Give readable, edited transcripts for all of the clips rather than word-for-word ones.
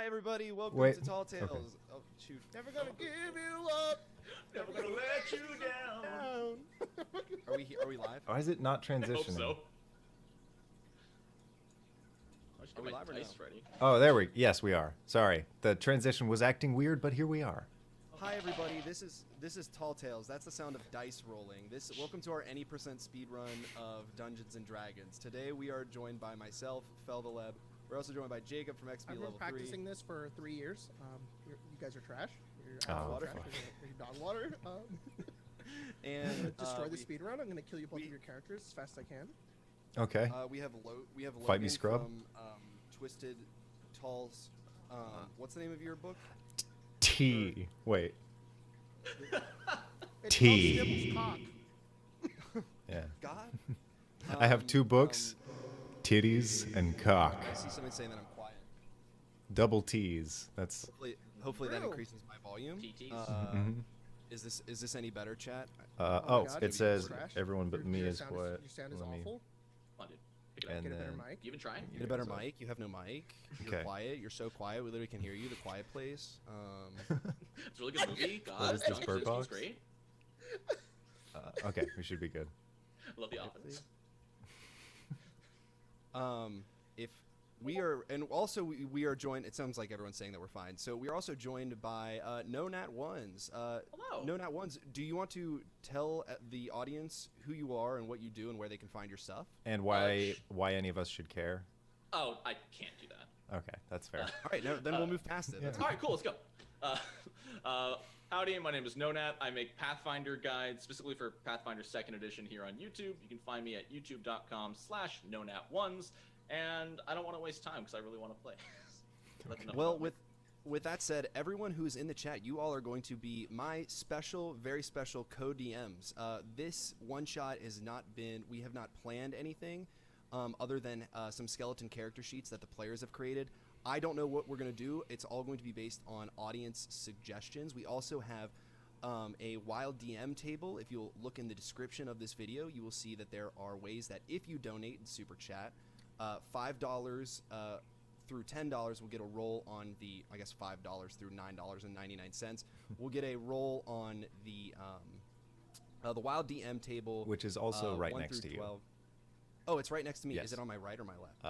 Hi everybody, welcome Wait, to Tall Tales. okay. Oh shoot. Never gonna give you up. Never gonna let you down. Are we live? Why is it not transitioning? I hope so. I should Are get we my live or dice no? ready. Oh, there we. Yes, we are. Sorry, the transition was acting weird, but here we are. Hi everybody, this is Tall Tales. That's the sound of dice rolling. Welcome to our any percent speed run of Dungeons and Dragons. Today we are joined by myself, Feldeleb. We're also joined by Jacob from XP I've been level 3. practicing this for 3 years. You guys are trash. You're Oh, absolute trash. okay. You're dog water. And I'm gonna destroy the we- speed run. I'm gonna kill you both of your characters as fast as I can. Okay. we have Logan Fight me, scrub. from Twisted Tall's. What's the name of your book? T. Wait. It's Tea. called Stibble's cock. Yeah. God. I have 2 books: titties and cock. I see somebody saying that I'm quiet. Double T's. That's. Hopefully that True. increases my volume. TTs. Mhm. Is this any better, chat? my Oh, God, it you're says trash. everyone but me Your is sound quiet. Your sound is Let me- awful. Come on, dude. Pick it up. And Get a better then- mic. You even try? Get a better so- mic. You have no mic. You're Okay. quiet. You're so quiet. We literally can hear you. The Quiet Place. It's a really good movie. God, What is this, John Bird Krasinski's Box? great. Okay, we should be good. Love The Office. If we are, and also we are joined. It sounds like everyone's saying that we're fine. So we are also joined by No Nat Ones. Hello. No Nat Ones. Do you want to tell the audience who you are and what you do and where they can find your stuff? And why any of us should care? Oh, I can't do that. Okay, that's fair. All right. No, then we'll move past it. yeah. That's All right, cool. Let's go. Howdy, my name is Nonat. I make Pathfinder guides specifically for Pathfinder 2nd Edition here on YouTube. You can find me at youtube.com/nonat1s. And I don't want to waste time because I really want to play. That's enough Well, about me. with that said, everyone who's in the chat, you all are going to be my special, very special co-DMs. This one shot has not been, we have not planned anything other than some skeleton character sheets that the players have created. I don't know what we're going to do. It's all going to be based on audience suggestions. We also have a wild DM table. If you'll look in the description of this video, you will see that there are ways that if you donate in Super Chat, $5 through $10 will get a roll on the, I guess $5 through $9.99. We'll get a roll on the wild DM table, Which is also right 1 next through to you. 12. Oh, it's right next to me. Yes. Is it on my right or my left?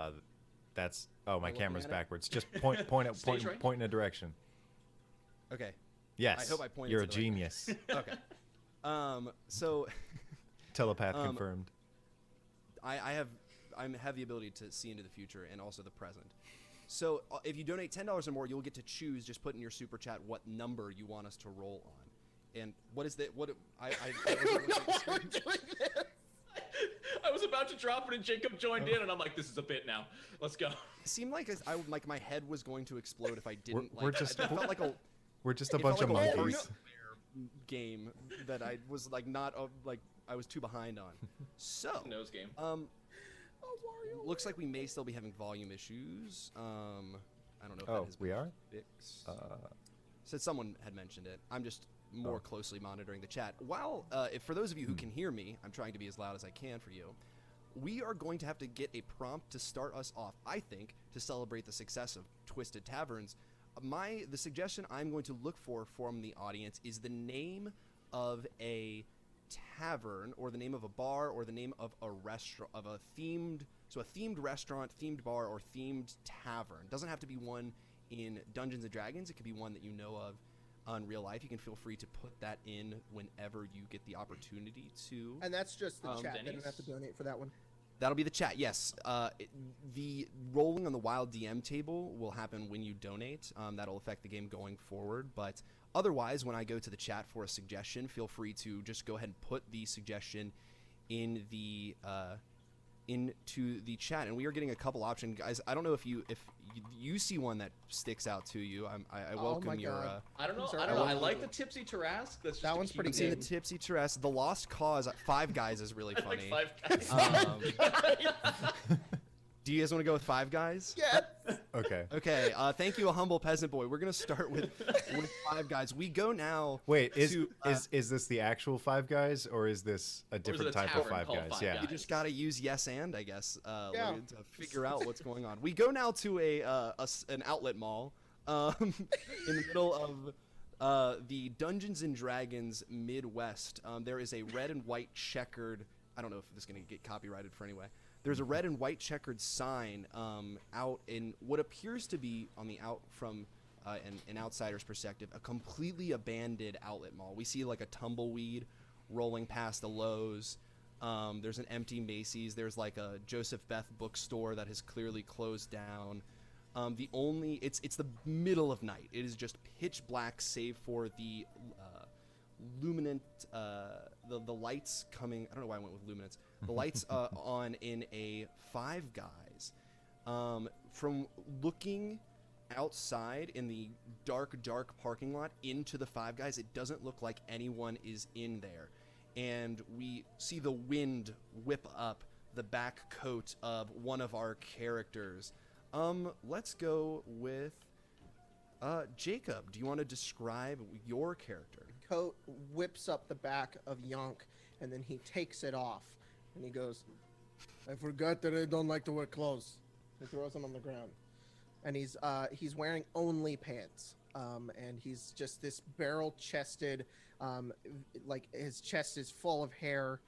That's. Oh, my looking camera's at it? backwards. Just point Stage right. point in a direction. Okay. Yes. hope I pointed You're to a the right genius. Okay. So Telepath confirmed. I have the ability to see into the future and also the present. So if you donate $10 or more, you'll get to choose. Just put in your super chat what number you want us to roll on. And what is that? What I We're doing this. I was about to drop it and Jacob joined in, and I'm like, this is a bit now. Let's go. it seemed like like my head was going to explode if I didn't. We're like, just- it felt like a We're just a it bunch felt of like a monkeys. WarioWare game that I was like not like I was too behind on. So Nose game. Oh, Wario. looks like we may still be having volume issues. I don't know if Oh, that has we been are? fixed. Said someone had mentioned it. I'm just more Oh. closely monitoring the chat. While, if for those of you who can hear me, I'm trying to be as loud as I can for you. We are going to have to get a prompt to start us off, I think, to celebrate the success of Twisted Taverns. The suggestion I'm going to look for from the audience is the name of a tavern, or the name of a bar, or the name of a restaurant, of a themed restaurant, themed bar, or themed tavern. Doesn't have to be one in Dungeons and Dragons. It could be one that you know of on real life. You can feel free to put that in whenever you get the opportunity to. And that's just the chat. They Denny's? don't have to donate for that one. That'll be the chat, yes. The rolling on the wild DM table will happen when you donate. That'll affect the game going forward. But otherwise, when I go to the chat for a suggestion, feel free to just go ahead and put the suggestion in the into the chat. And we are getting a couple options, guys. I don't know if you see one that sticks out to you. I Oh welcome my your. God. I don't know. These are I don't know. I all- like the Tipsy Tarrasque. That's just That a one's cute pretty See the name. Tipsy Terrace, the Lost Cause. Five Guys is really I funny. like Five Guys. Do you guys want to go with Five Guys? Yes. Okay. Okay, thank you, a humble peasant boy. We're gonna start with Five Guys. We go now. Wait, is to, is this the actual Five Guys, or is this a different a type of tavern Five called Guys? Five Yeah. Guys? you just gotta use yes and I guess Yeah. to figure out what's going on. We go now to an outlet mall. in the middle of the Dungeons and Dragons Midwest. There is a red and white checkered. I don't know if this is going to get copyrighted for anyway. There's a red and white checkered sign out in what appears to be on the out from an outsider's perspective, a completely abandoned outlet mall. We see like a tumbleweed rolling past a Lowe's. There's an empty Macy's. There's like a Joseph Beth bookstore that has clearly closed down. It's the middle of night. It is just pitch black, save for the luminant, the lights coming. I don't know why I went with luminance. The lights on in a Five Guys. From looking outside in the dark parking lot into the Five Guys, it doesn't look like anyone is in there. And we see the wind whip up the back coat of one of our characters. Let's go with Jacob. Do you want to describe your character? Coat whips up the back of Yonk, and then he takes it off, and he goes, "I forgot that I don't like to wear clothes." He throws them on the ground, and he's wearing only pants, and he's just this barrel-chested, like his chest is full of hair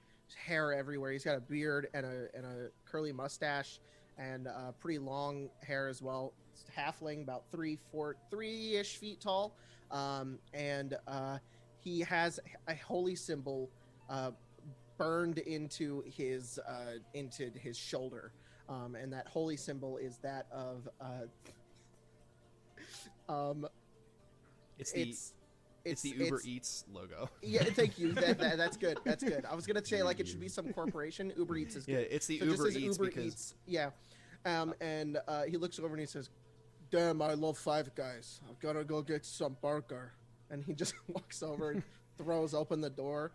everywhere. He's got a beard and a curly mustache, and pretty long hair as well. It's halfling, about 3-ish feet tall, and he has a holy symbol burned into his shoulder, and that holy symbol is that of It's the Uber Eats logo. Yeah, thank you. That's good. That's good. I was gonna say like it should be some corporation. Uber Eats is good. Yeah, it's the So Uber just as Eats Uber because Eats. Yeah, and he looks over and he says, "Damn, I love Five Guys. I've gotta go get some burger." And he just walks over and throws open the door.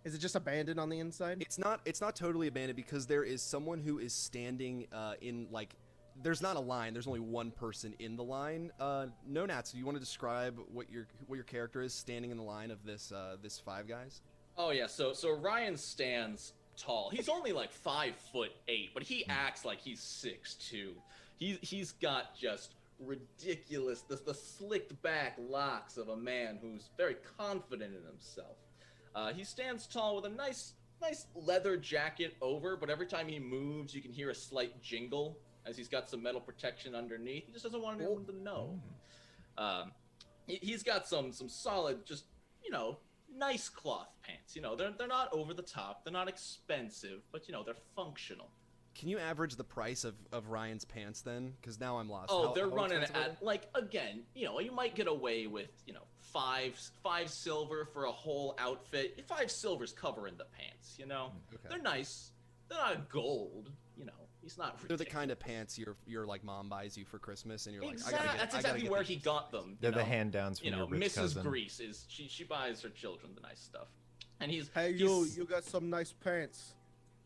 Is it just abandoned on the inside? it's not totally abandoned because there is someone who is standing in like. There's not a line. There's only one person in the line. No, Nats, do you want to describe what your character is standing in the line of this Five Guys? Oh yeah, so Ryan stands tall. He's only like 5'8", but he acts like he's 6'2". He's got just ridiculous, the slicked back locks of a man who's very confident in himself. He stands tall with a nice leather jacket over, but every time he moves, you can hear a slight jingle as he's got some metal protection underneath. He just doesn't want anyone to know. He's got some solid, just, nice cloth pants. They're not over the top. They're not expensive, but, they're functional. Can you average the price of Ryan's pants then? Because now I'm lost. Oh, they're running at, like, again, you might get away with, five silver for a whole outfit. 5 silver's covering the pants, Okay. They're nice. They're not gold, He's not ridiculous. They're the kind of pants your like mom buys you for Christmas, and you're like, That's exactly where he got them. They're the hand downs from your rich Mrs. cousin. Grease is she buys her children the nice stuff, and he's Hey, you got some nice pants.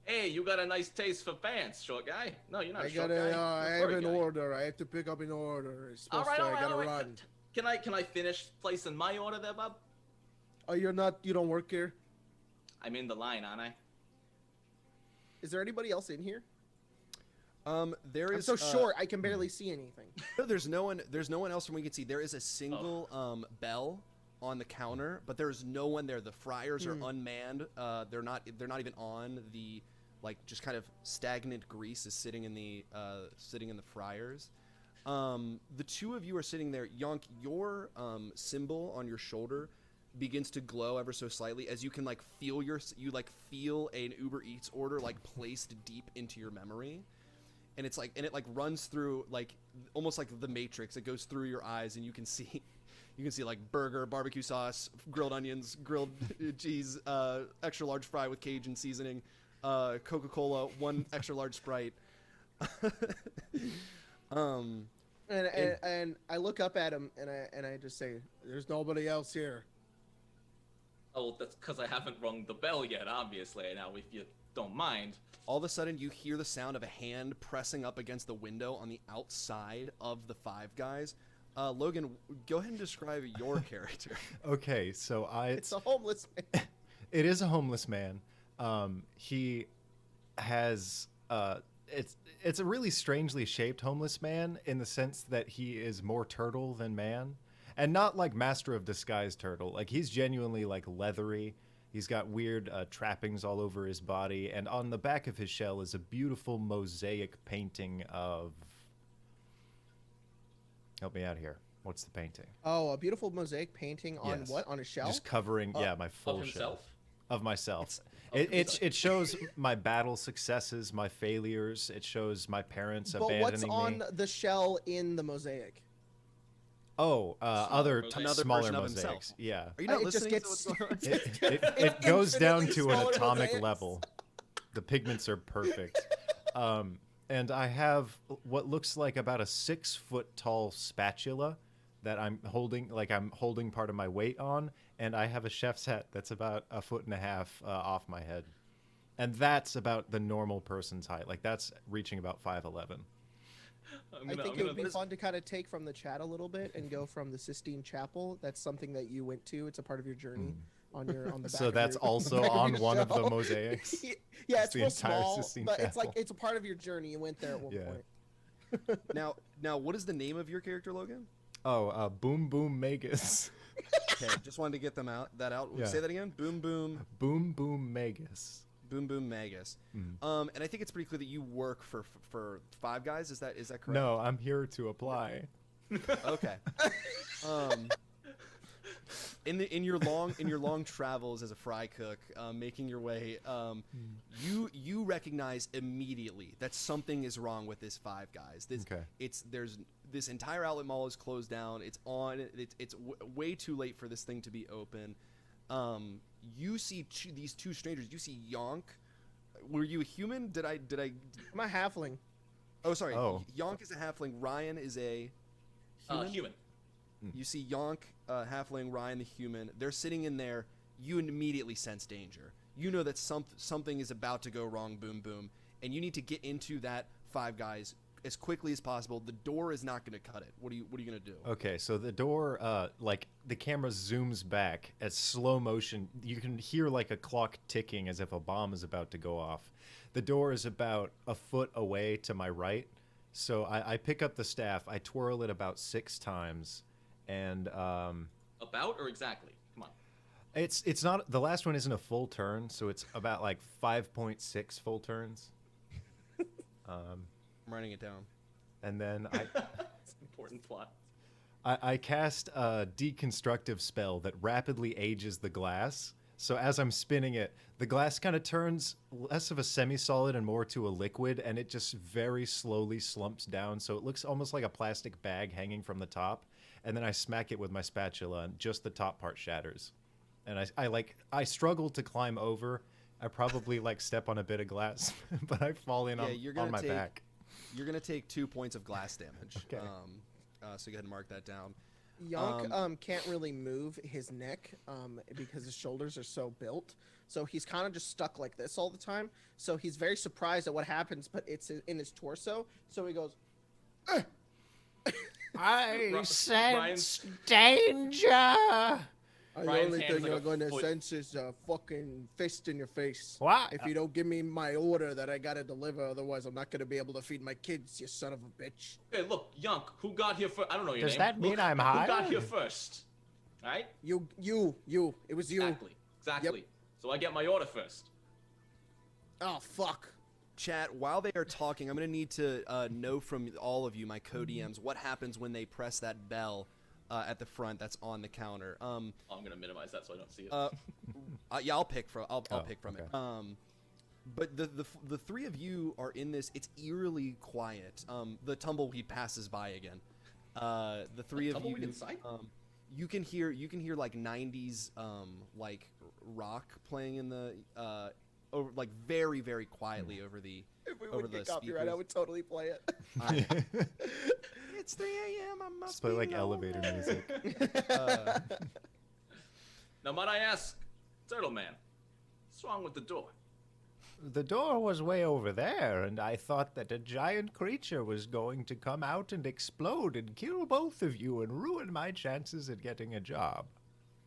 Hey, you got a nice taste for pants, short guy. No, you're not a I short gotta, guy. I You're a have short an guy. order. I have to pick up an order. It's All supposed right, to. I gotta all right. run. Can I finish placing my order there, bub? Oh, you don't work here? I'm in the line, aren't I? Is there anybody else in here? There is. I'm so short, I can barely see anything. No, there's no one else from what we can see. There is a single bell on the counter, but there's no one there. The fryers are unmanned. They're not even on. The just kind of stagnant grease is sitting in the fryers. The two of you are sitting there. Yonk, your symbol on your shoulder begins to glow ever so slightly as you can feel feel an Uber Eats order placed deep into your memory. And it's it runs through almost like the Matrix. It goes through your eyes, and you can see burger, barbecue sauce, grilled onions, grilled cheese, extra large fry with Cajun seasoning, Coca-Cola, 1 extra large Sprite. And I look up at him and I just say, "There's nobody else here." Oh, that's because I haven't rung the bell yet, obviously. Now, if you don't mind. All of a sudden, you hear the sound of a hand pressing up against the window on the outside of the Five Guys. Logan, go ahead and describe your character. Okay, so It's a homeless man. It is a homeless man. He has it's a really strangely shaped homeless man in the sense that he is more turtle than man, and not like Master of Disguise turtle. Like he's genuinely like leathery. He's got weird trappings all over his body, and on the back of his shell is a beautiful mosaic painting of. Help me out here. What's the painting? Oh, a beautiful mosaic painting on Yes. what? On a shelf? Just covering, my full Of shelf. himself? Of myself. It's- It shows my battle successes, my failures. It shows my parents But abandoning what's on me. the shell in the mosaic? Oh, other mosaics. Another smaller version of mosaics. himself. Yeah. Are you not It just listening gets- to what's going on? It goes down Infinitely to an smaller atomic mosaics. level. The pigments are perfect. And I have what looks like about a 6 foot tall spatula that I'm holding part of my weight on, and I have a chef's hat that's about 1.5 feet off my head. And that's about the normal person's height. Like that's reaching about 5'11". I think it would be fun to kind of take from the chat a little bit and go from the Sistine Chapel. That's something that you went to. It's a part of your journey on the back. So of that's your, also back on your one of the shell. mosaics. Yeah, It's it's the real entire small, Sistine but it's like Chapel. it's a part of your journey. You went there at one Yeah. point. Now, what is the name of your character, Logan? Oh, Boom Boom Magus. Okay, just wanted to get that out. Yeah. Say that again. Boom Boom. Boom Boom Magus. Boom Boom Magus. Mm. And I think it's pretty clear that you work for Five Guys. Is that correct? No, I'm here to apply. Okay. In your long travels as a fry cook, making your way, you recognize immediately that something is wrong with this Five Guys. There's this entire outlet mall is closed down. It's way too late for this thing to be open. You see these two strangers. You see Yonk. Were you a human? Did I? I'm a halfling. Oh, sorry. Oh. Yonk is a halfling. Ryan is a human. Human. You see Yonk, halfling, Ryan the human. They're sitting in there. You immediately sense danger. You know that something is about to go wrong. Boom, boom, and you need to get into that Five Guys as quickly as possible. The door is not going to cut it. What are you going to do? Okay, so the door, like the camera zooms back at slow motion. You can hear like a clock ticking as if a bomb is about to go off. The door is about a foot away to my right. So I pick up the staff. I twirl it about 6 times, and About or exactly? Come on. it's not, the last one isn't a full turn, so it's about like 5.6 full turns. I'm writing it down. And then It's an important plot. I cast a deconstructive spell that rapidly ages the glass. So as I'm spinning it, the glass kind of turns less of a semi-solid and more to a liquid, and it just very slowly slumps down. So it looks almost like a plastic bag hanging from the top. And then I smack it with my spatula, and just the top part shatters. And I struggle to climb over. I probably like step on a bit of glass, but I fall in on my back. You're going to take 2 points of glass damage. Okay. So go ahead and mark that down. Yonk can't really move his neck because his shoulders are so built. So he's kind of just stuck like this all the time. So he's very surprised at what happens, but it's in his torso. So he goes, I sense danger. the Ryan's only hand's thing like you're a going to foot. sense is a fucking fist in your face. What? If you don't give me my order that I got to deliver, otherwise I'm not going to be able to feed my kids, you son of a bitch. Hey, look, Yonk, who got here first? I don't know your Does name. that mean Look, I'm Who got hired? here first? All right? You. It was you. Exactly. So I get my order first. Oh, fuck. Chat, while they are talking, I'm going to need to know from all of you, my co-DMs, what happens when they press that bell at the front that's on the counter. I'm gonna minimize that so I don't see it. Yeah, I'll pick from pick from okay. it. But the three of you are in this. It's eerily quiet. The tumbleweed passes by again. The three of you. Tumbleweed in sight? You can hear like 90s like rock playing in the over like very very quietly over the If we over would the get copyright, speakers. I would totally play it. It's 3 a.m. I must Just play be like going elevator there. music. Now, might I ask, Turtle Man, what's wrong with the door? The door was way over there, and I thought that a giant creature was going to come out and explode and kill both of you and ruin my chances at getting a job.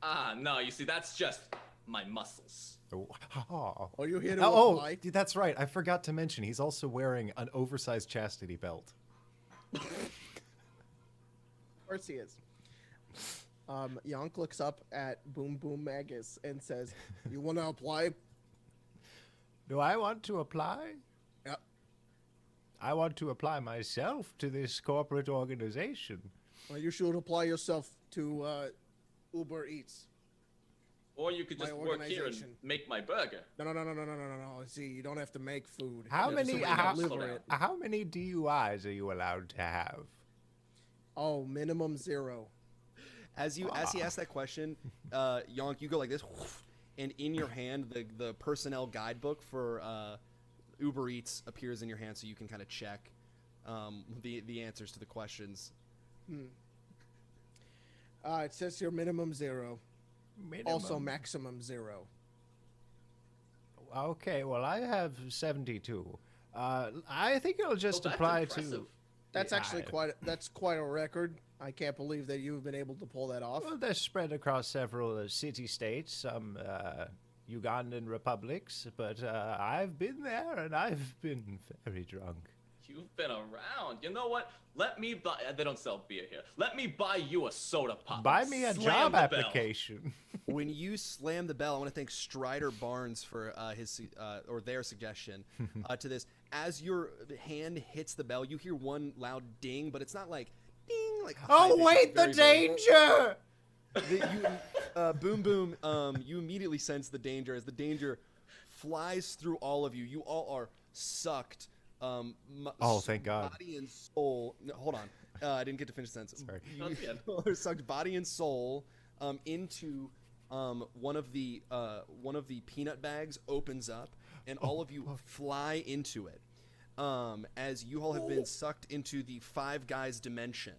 Ah, no, you see, that's just my muscles. Oh, Are you here to oh, apply? that's right. I forgot to mention he's also wearing an oversized chastity belt. Of course he is. Yonk looks up at Boom Boom Magus and says, "You want to apply?" Do I want to apply? Yep. I want to apply myself to this corporate organization. Well, you should apply yourself to Uber Eats. Or you could My just work here and organization. make my burger. No. See, you don't have to make food. How You many? just how- deliver it. How many DUIs are you allowed to have? Oh, minimum 0. As he asks that question, Yonk, you go like this, and in your hand, the personnel guidebook for Uber Eats appears in your hand, so you can kind of check the answers to the questions. It says your minimum 0. Also maximum 0. Okay, well, I have 72. I think I'll just that's apply impressive. to. That's Yeah, actually quite a record. I can't believe that you've been able to pull that off. Well, they're spread across several city-states, some Ugandan republics, but I've been there and I've been very drunk. You've been around. You know what? Let me buy. They don't sell beer here. Let me buy you a soda pop. Buy me a Slam job the bell. application. When you slam the bell, I want to thank Strider Barnes for their suggestion to this. As your hand hits the bell, you hear one loud ding, but it's not like ding, like. Oh, high-pitched, wait, the very, very- danger! Boom Boom, you immediately sense the danger as the danger flies through all of you. You all are sucked. Thank God. Body and soul. No, hold on. I didn't get to finish the sentence. Sorry. You are sucked body and soul into one of the peanut bags opens up, and all of you fly into it. As you all have been sucked into the Five Guys dimension.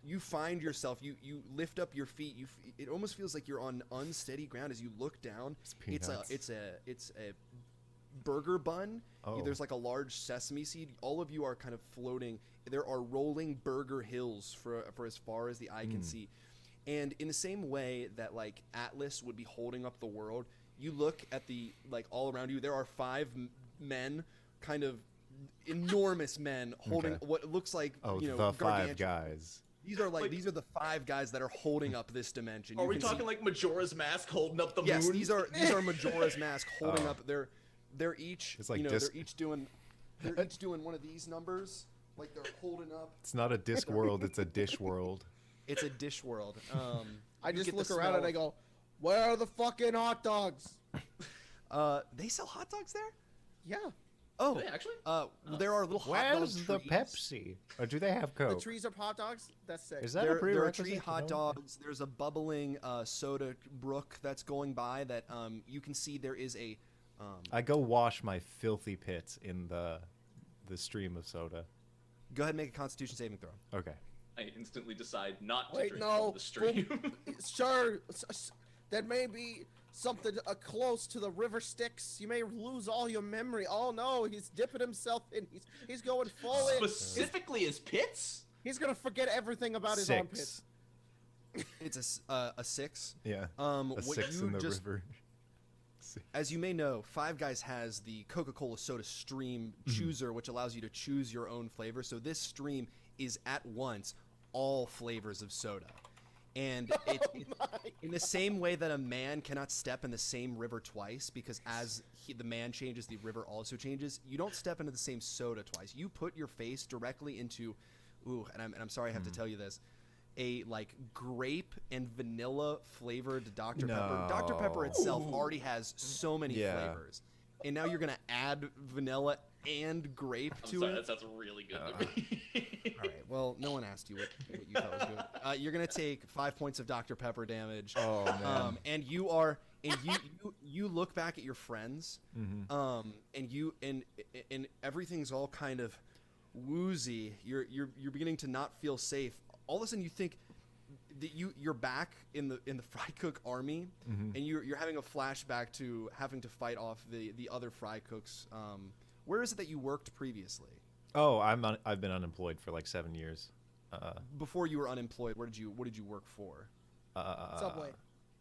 You find yourself. You lift up your feet. It almost feels like you're on unsteady ground as you look down. It's a burger bun. Oh. There's like a large sesame seed. All of you are kind of floating. There are rolling burger hills for as far as the eye can see. And in the same way that like Atlas would be holding up the world, you look at the like all around you. There are 5 men, kind of enormous men, holding what looks like the gargantuan. 5 guys. These are these are the 5 guys that are holding up this dimension. Are You we can talking see- like Majora's Mask holding up the Yes, moon? these are Majora's Mask holding up. They're each It's like they're disc- each doing one of these numbers, like they're holding up. It's not a disc world, it's a dish world. It's a dish world. I you just get the look around and smell I go, "Where are the fucking hot dogs?" They sell hot dogs there? Yeah, Oh, Do they actually? there are little hot Where's dog the trees. Pepsi? Or do they have the Coke? trees are hot dogs. That's sick. Is that a There are prerequisite? tree to hot know? dogs. There's a bubbling soda brook that's going by that you can see there is a I go wash my filthy pits in the stream of soda. go ahead and make a Constitution saving throw. Okay. I instantly decide not to Wait, drink no. from the stream. Sure, that may be something close to the river Styx. You may lose all your memory. Oh no, he's dipping himself in. He's going full in. Specifically his pits? He's gonna forget everything about his armpits. 6. It's a 6. Yeah. What a 6 you in the just river. As you may know, Five Guys has the Coca-Cola Soda Stream Chooser, which allows you to choose your own flavor. So this stream is at once all flavors of soda. And in the same way that a man cannot step in the same river twice, because as the man changes, the river also changes, you don't step into the same soda twice. You put your face directly into, and I'm sorry I have to tell you this, a like grape and vanilla flavored Dr. Pepper. Dr. Pepper itself already has so many flavors. And now you're going to add vanilla and grape I'm to sorry, it. that sounds really good to me. All right. Well, no one asked you what you thought was good. You're going to take 5 points of Dr. Pepper damage. Oh man. And you look back at your friends, and everything's all kind of woozy. You're beginning to not feel safe. All of a sudden, you think that you're back in the Fry Cook army, and you're having a flashback to having to fight off the other Fry Cooks. Where is it that you worked previously? Oh, I've been unemployed for like 7 years. Before you were unemployed, what did you work for? Subway.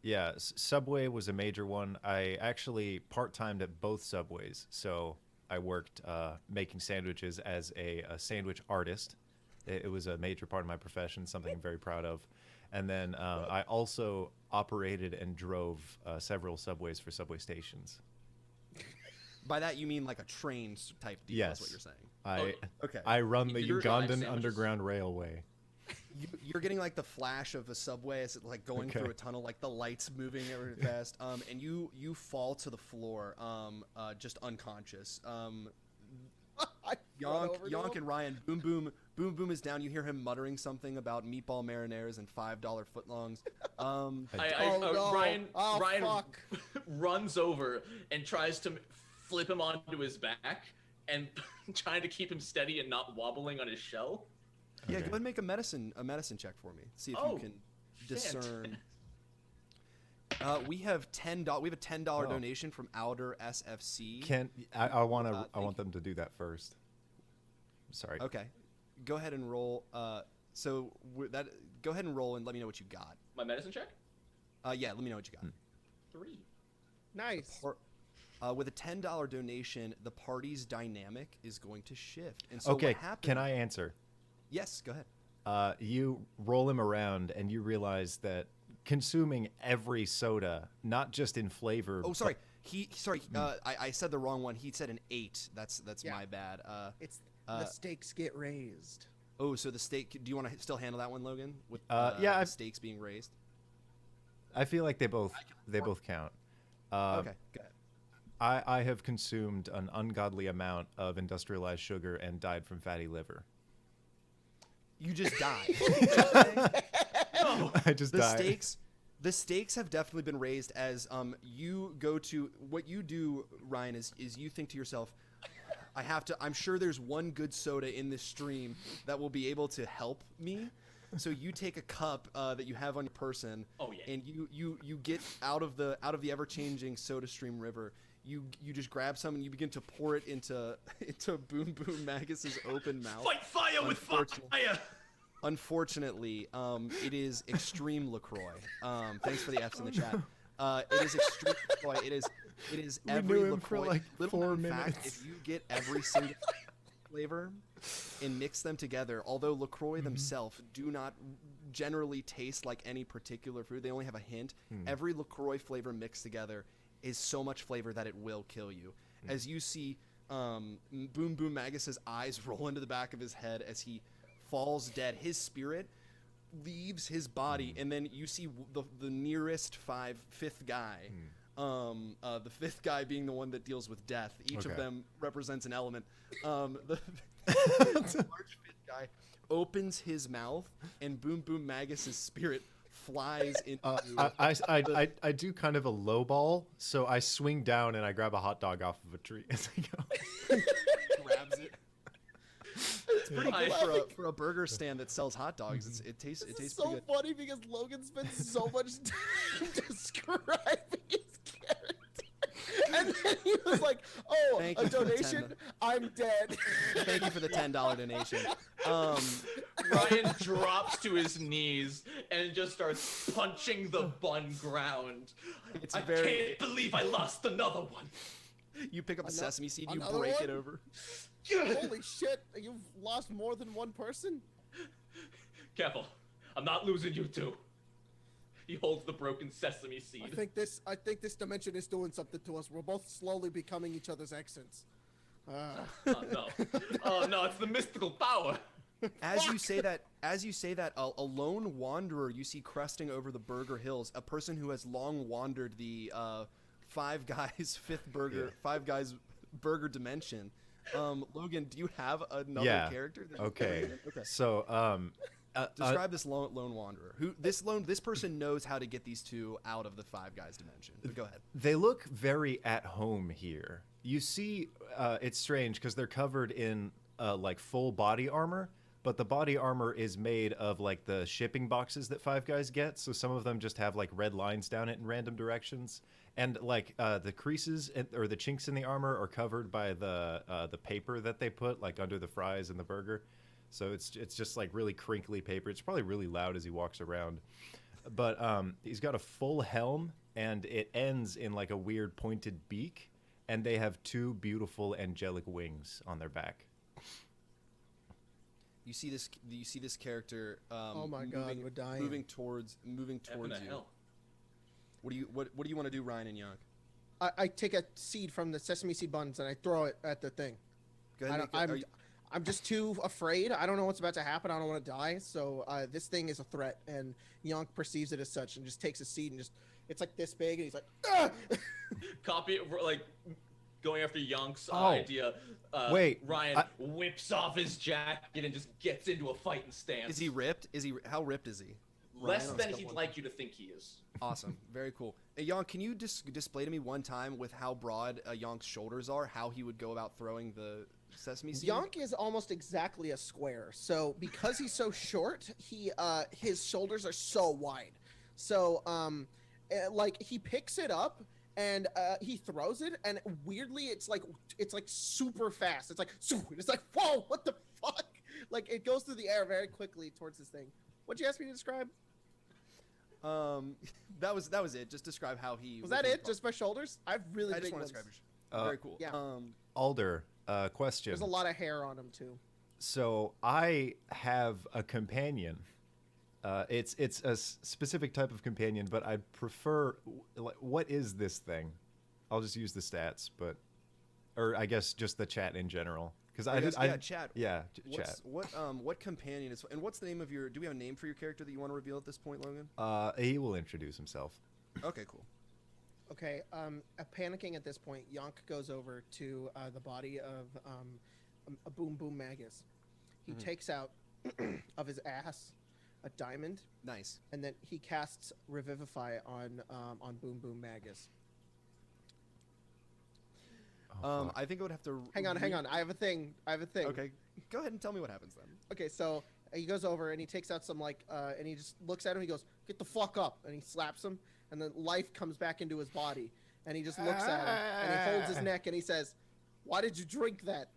Yeah, Subway was a major one. I actually part-timed at both Subways, so I worked making sandwiches as a sandwich artist. It was a major part of my profession, something I'm very proud of. And then I also operated and drove several Subways for subway stations. By that you mean like a train type deal? Yes. Is what you're saying. Okay. I run the You drive Ugandan sandwiches? Underground Railway. You're getting like the flash of a subway as it like going Okay. through a tunnel, like the lights moving very fast. And you fall to the floor, just unconscious. I run over to Yonk him. and Ryan, boom boom is down. You hear him muttering something about meatball marinaires and $5 footlongs. Oh, no. Ryan Oh, Ryan fuck. runs over and tries to flip him onto his back and trying to keep him steady and not wobbling on his shell. Yeah, Okay. go ahead and make a medicine check for me. See if you can discern. We have $10. We have a $10 Oh. donation from Outer SFC. I want to? I thank want them to do that first. Sorry. Okay, go ahead and roll. Go ahead and roll and let me know what you got. My medicine check? Yeah, let me know what you got. 3. Nice. Or, with a $10 donation, the party's dynamic is going to shift. And so Okay. what happened? Can I answer? Yes, go ahead. You roll him around and you realize that consuming every soda, not just in flavor. Oh, sorry. but- I said the wrong one. He said an 8. That's Yeah. my bad. It's the stakes get raised. Oh, so the stake. Do you want to still handle that one, Logan? With yeah, the stakes being raised. I feel like they both count. Okay, go ahead. I have consumed an ungodly amount of industrialized sugar and died from fatty liver. You just died. I just died. The stakes have definitely been raised as you go to what you do, Ryan, is you think to yourself, I'm sure there's one good soda in this stream that will be able to help me. So you take a cup that you have on your person, and you get out of the ever-changing soda stream river. You just grab some and you begin to pour it into Boom Boom Magus's open mouth. Fight fire with fire! Unfortunately, it is extreme LaCroix. Thanks for the F's in the chat. It is extreme LaCroix. It is We every knew him for, LaCroix. like, Little 4 known fact, minutes. if you get every single flavor and mix them together, although LaCroix themselves do not generally taste like any particular food, they only have a hint. Every LaCroix flavor mixed together is so much flavor that it will kill you. As you see Boom Boom Magus's eyes roll into the back of his head as he falls dead, his spirit leaves his body, and then you see the nearest fifth guy, the fifth guy being the one that deals with death. Each of Okay. them represents an element. The large fifth guy opens his mouth, and Boom Boom Magus's spirit flies into I do kind of a low ball, so I swing down and I grab a hot dog off of a tree as I go. grabs it. It's pretty good for a burger stand that sells hot dogs. It tastes This is pretty so good. funny because Logan spends so much time describing his character. And then he was like, oh, Thank a you for the donation? 10. I'm dead. Thank you for the $10 donation. Ryan drops to his knees and just starts punching the bun ground. It's I very- can't believe I lost another one. You pick up a sesame seed, you another break one? it over. Holy shit, you've lost more than one person? Careful, I'm not losing you two. He holds the broken sesame seed. I think this dimension is doing something to us. We're both slowly becoming each other's accents. Oh no! Oh no! It's the mystical power. As you say that, a lone wanderer you see cresting over the Burger Hills, a person who has long wandered the Five Guys Five Guys Burger dimension. Logan, do you have another character? Okay. Okay. So Describe this lone wanderer. This person knows how to get these two out of the Five Guys dimension. But go ahead. they look very at home here. You see, it's strange because they're covered in like full body armor, but the body armor is made of like the shipping boxes that Five Guys get. So some of them just have like red lines down it in random directions, and like the creases or the chinks in the armor are covered by the paper that they put like under the fries and the burger. So it's just like really crinkly paper. It's probably really loud as he walks around. But he's got a full helm, and it ends in like a weird pointed beak, and they have 2 beautiful angelic wings on their back. You see this character. Oh my God, we're dying. Moving towards you. Hell. What do you want to do, Ryan and Yank? I take a seed from the sesame seed buns and I throw it at the thing. Go ahead. I'm just too afraid. I don't know what's about to happen. I don't want to die. So this thing is a threat, and Yonk perceives it as such and just takes a seed and it's like this big, and he's like, ah! Copy like going after Yonk's Oh. idea. Wait, Ryan whips off his jacket and just gets into a fighting stance. Is he ripped? How ripped is he? Less Ryan, on than scale he'd 1 like you to think he is. Awesome. Very cool. Hey, Yonk, can you display to me one time with how broad Yonk's shoulders are, how he would go about throwing the sesame seed? Yonk is almost exactly a square. So because he's so short, his shoulders are so wide. So like he picks it up and he throws it, and weirdly it's like super fast. It's like whoa, what the fuck? Like it goes through the air very quickly towards this thing. What'd you ask me to describe? That was it. Just describe how he Was that it? Just my shoulders? I've really I big just want to ones. describe it. Very cool. Yeah. Alder, question. There's a lot of hair on him too. So I have a companion. It's a specific type of companion, but I prefer. What is this thing? I'll just use the stats, or I guess just the chat in general. Because chat. Yeah, chat. What companion is, and what's the name of your? Do we have a name for your character that you want to reveal at this point, Logan? He will introduce himself. Okay, cool. Okay, panicking at this point, Yonk goes over to the body of a Boom Boom Magus. He takes out of his ass a diamond. Nice. And then he casts Revivify on Boom Boom Magus. I think I would have to. Hang on. I have a thing. Okay, go ahead and tell me what happens then. Okay, so he goes over and he takes out some and he just looks at him. He goes, "Get the fuck up!" And he slaps him, and then life comes back into his body, and he just looks at him and he holds his neck and he says, "Why did you drink that?"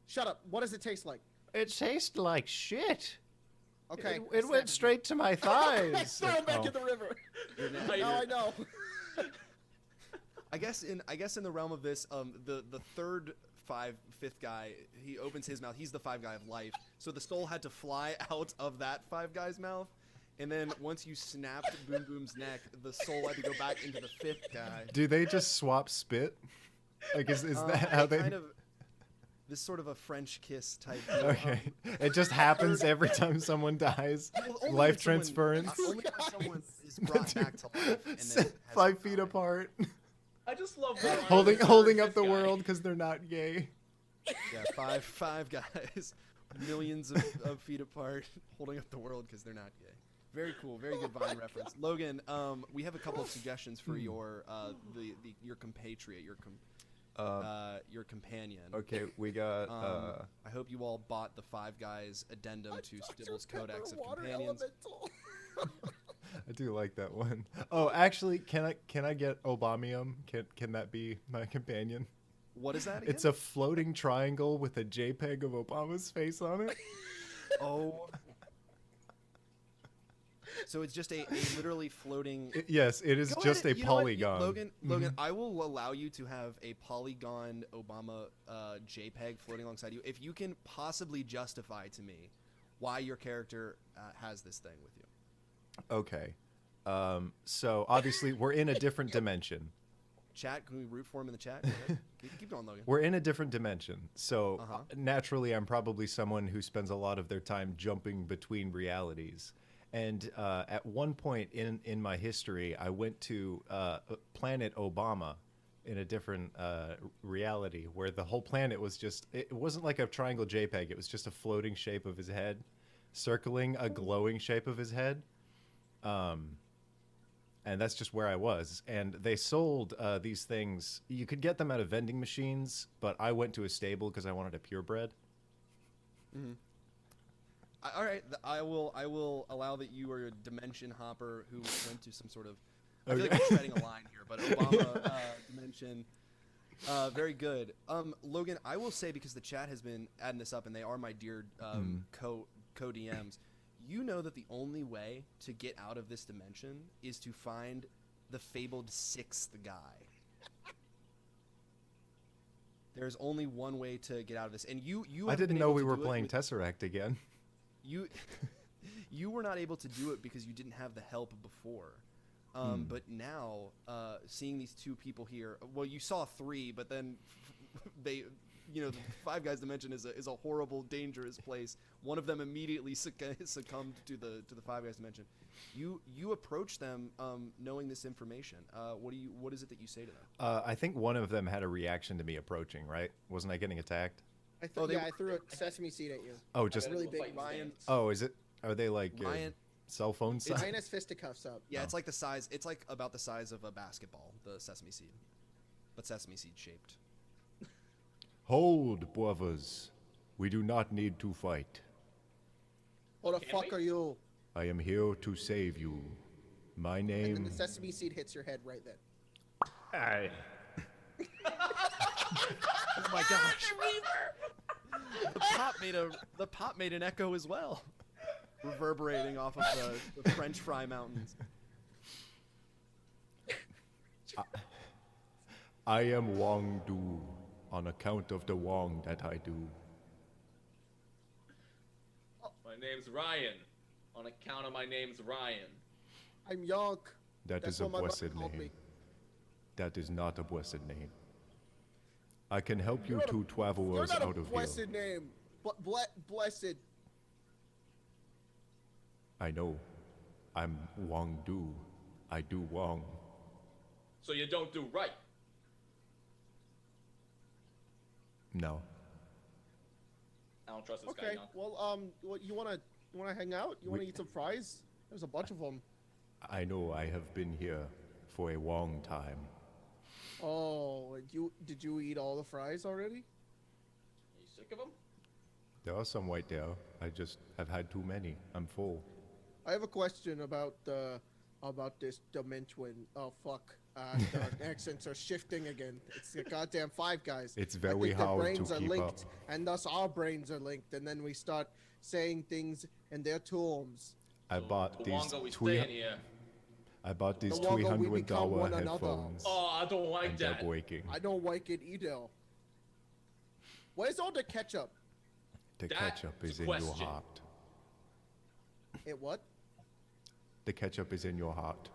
Shut up. What does it taste like? It tastes like shit. Okay. It went straight to my thighs. Throw him back in the river. Now I know. I guess in the realm of this, the fifth guy, he opens his mouth. He's the 5 guy of life. So the soul had to fly out of that 5 guy's mouth, and then once you snapped Boom Boom's neck, the soul had to go back into the 5th guy. Do they just swap spit? Like is that how they? Kind of this sort of a French kiss type deal. Okay, it just happens every time someone dies. Well, only Life when someone- transference. Only when someone is brought back to life. And then has 5 the feet power. apart, I just love holding up the world because they're not gay. Yeah, five guys, millions of feet apart, holding up the world because they're not gay. Very cool, very good Vine reference. Logan, we have a couple of suggestions for your your compatriot, your companion. Okay, we got. I hope you all bought the 5 guys addendum to Stibble's Codex of Companions. I do like that one. Oh, actually, can I get Obamium? Can that be my companion? What is that again? It's a floating triangle with a JPEG of Obama's face on it. Oh. So it's just a literally floating. Yes, it is Go just ahead, a you know what? polygon. Logan, I will allow you to have a polygon Obama JPEG floating alongside you if you can possibly justify to me why your character has this thing with you. Okay. So obviously we're in a different dimension. Chat, can we root for him in the chat? Go ahead. Keep going, Logan. We're in a different dimension. So naturally, I'm probably someone who spends a lot of their time jumping between realities. And at one point in my history, I went to planet Obama in a different reality where the whole planet was it wasn't like a triangle JPEG. It was just a floating shape of his head, circling a glowing shape of his head. And that's just where I was. And they sold these things. You could get them out of vending machines, but I went to a stable because I wanted a purebred. Mm-hmm. All right, I will allow that you are a dimension hopper who went to some sort of. I feel like we're treading a line here, but Obama dimension. Very good. Logan, I will say, because the chat has been adding this up, and they are my dear co-DMs. You know that the only way to get out of this dimension is to find the fabled sixth guy. There's only one way to get out of this, and you. I haven't didn't been know able we to were do it playing with- Tesseract again. You, you were not able to do it because you didn't have the help before. But now, seeing these two people here, well, you saw three, but then they, the Five Guys dimension is a horrible, dangerous place. One of them immediately succumbed to the Five Guys dimension. You approach them, knowing this information. What is it that you say to them? I think one of them had a reaction to me approaching, right? Wasn't I getting attacked? I Oh, I threw a sesame seed at you. Oh, just really big Ryan. oh, is it? Are they like Ryan. cell phone size? Ryan has fisticuffs up. Yeah, Oh. it's like the size. It's like about the size of a basketball, the sesame seed, but sesame seed shaped. Hold, brothers. We do not need to fight. Who the Can fuck we? are you? I am here to save you. My And then name. the sesame seed hits your head right then. I. Oh my gosh! The pop made an echo as well, reverberating off of the French Fry Mountains. I am Wong Do, on account of the Wong that I do. My name's Ryan. On account of my name's Ryan. I'm Yonk. That That's is a what my mother blessed called name. me. That is not a blessed name. I can help you You're not a- two You're travelers not a out of blessed here. name. Blessed. I know. I'm Wong Do. I do Wong. So you don't do right. No. I don't trust this guy. Okay. Young. Well, what you wanna hang out? You wanna eat some fries? There's a bunch of them. I know I have been here for a long time. Oh, did you eat all the fries already? Are you sick of him? There are some right there. I just have had too many. I'm full. I have a question about this dimension. Oh fuck! The accents are shifting again. It's the goddamn Five Guys. It's I very think their hard to brains are keep linked, up. and thus our brains are linked, and then we start saying things in their terms. I bought The these Wonga we staying three. here. I bought these The longer we $300 become one another. headphones. Oh, I don't like And they're that. breaking. I don't like it either. Where's all the ketchup? The That's ketchup is the in your question. heart. It what? The ketchup is in your heart.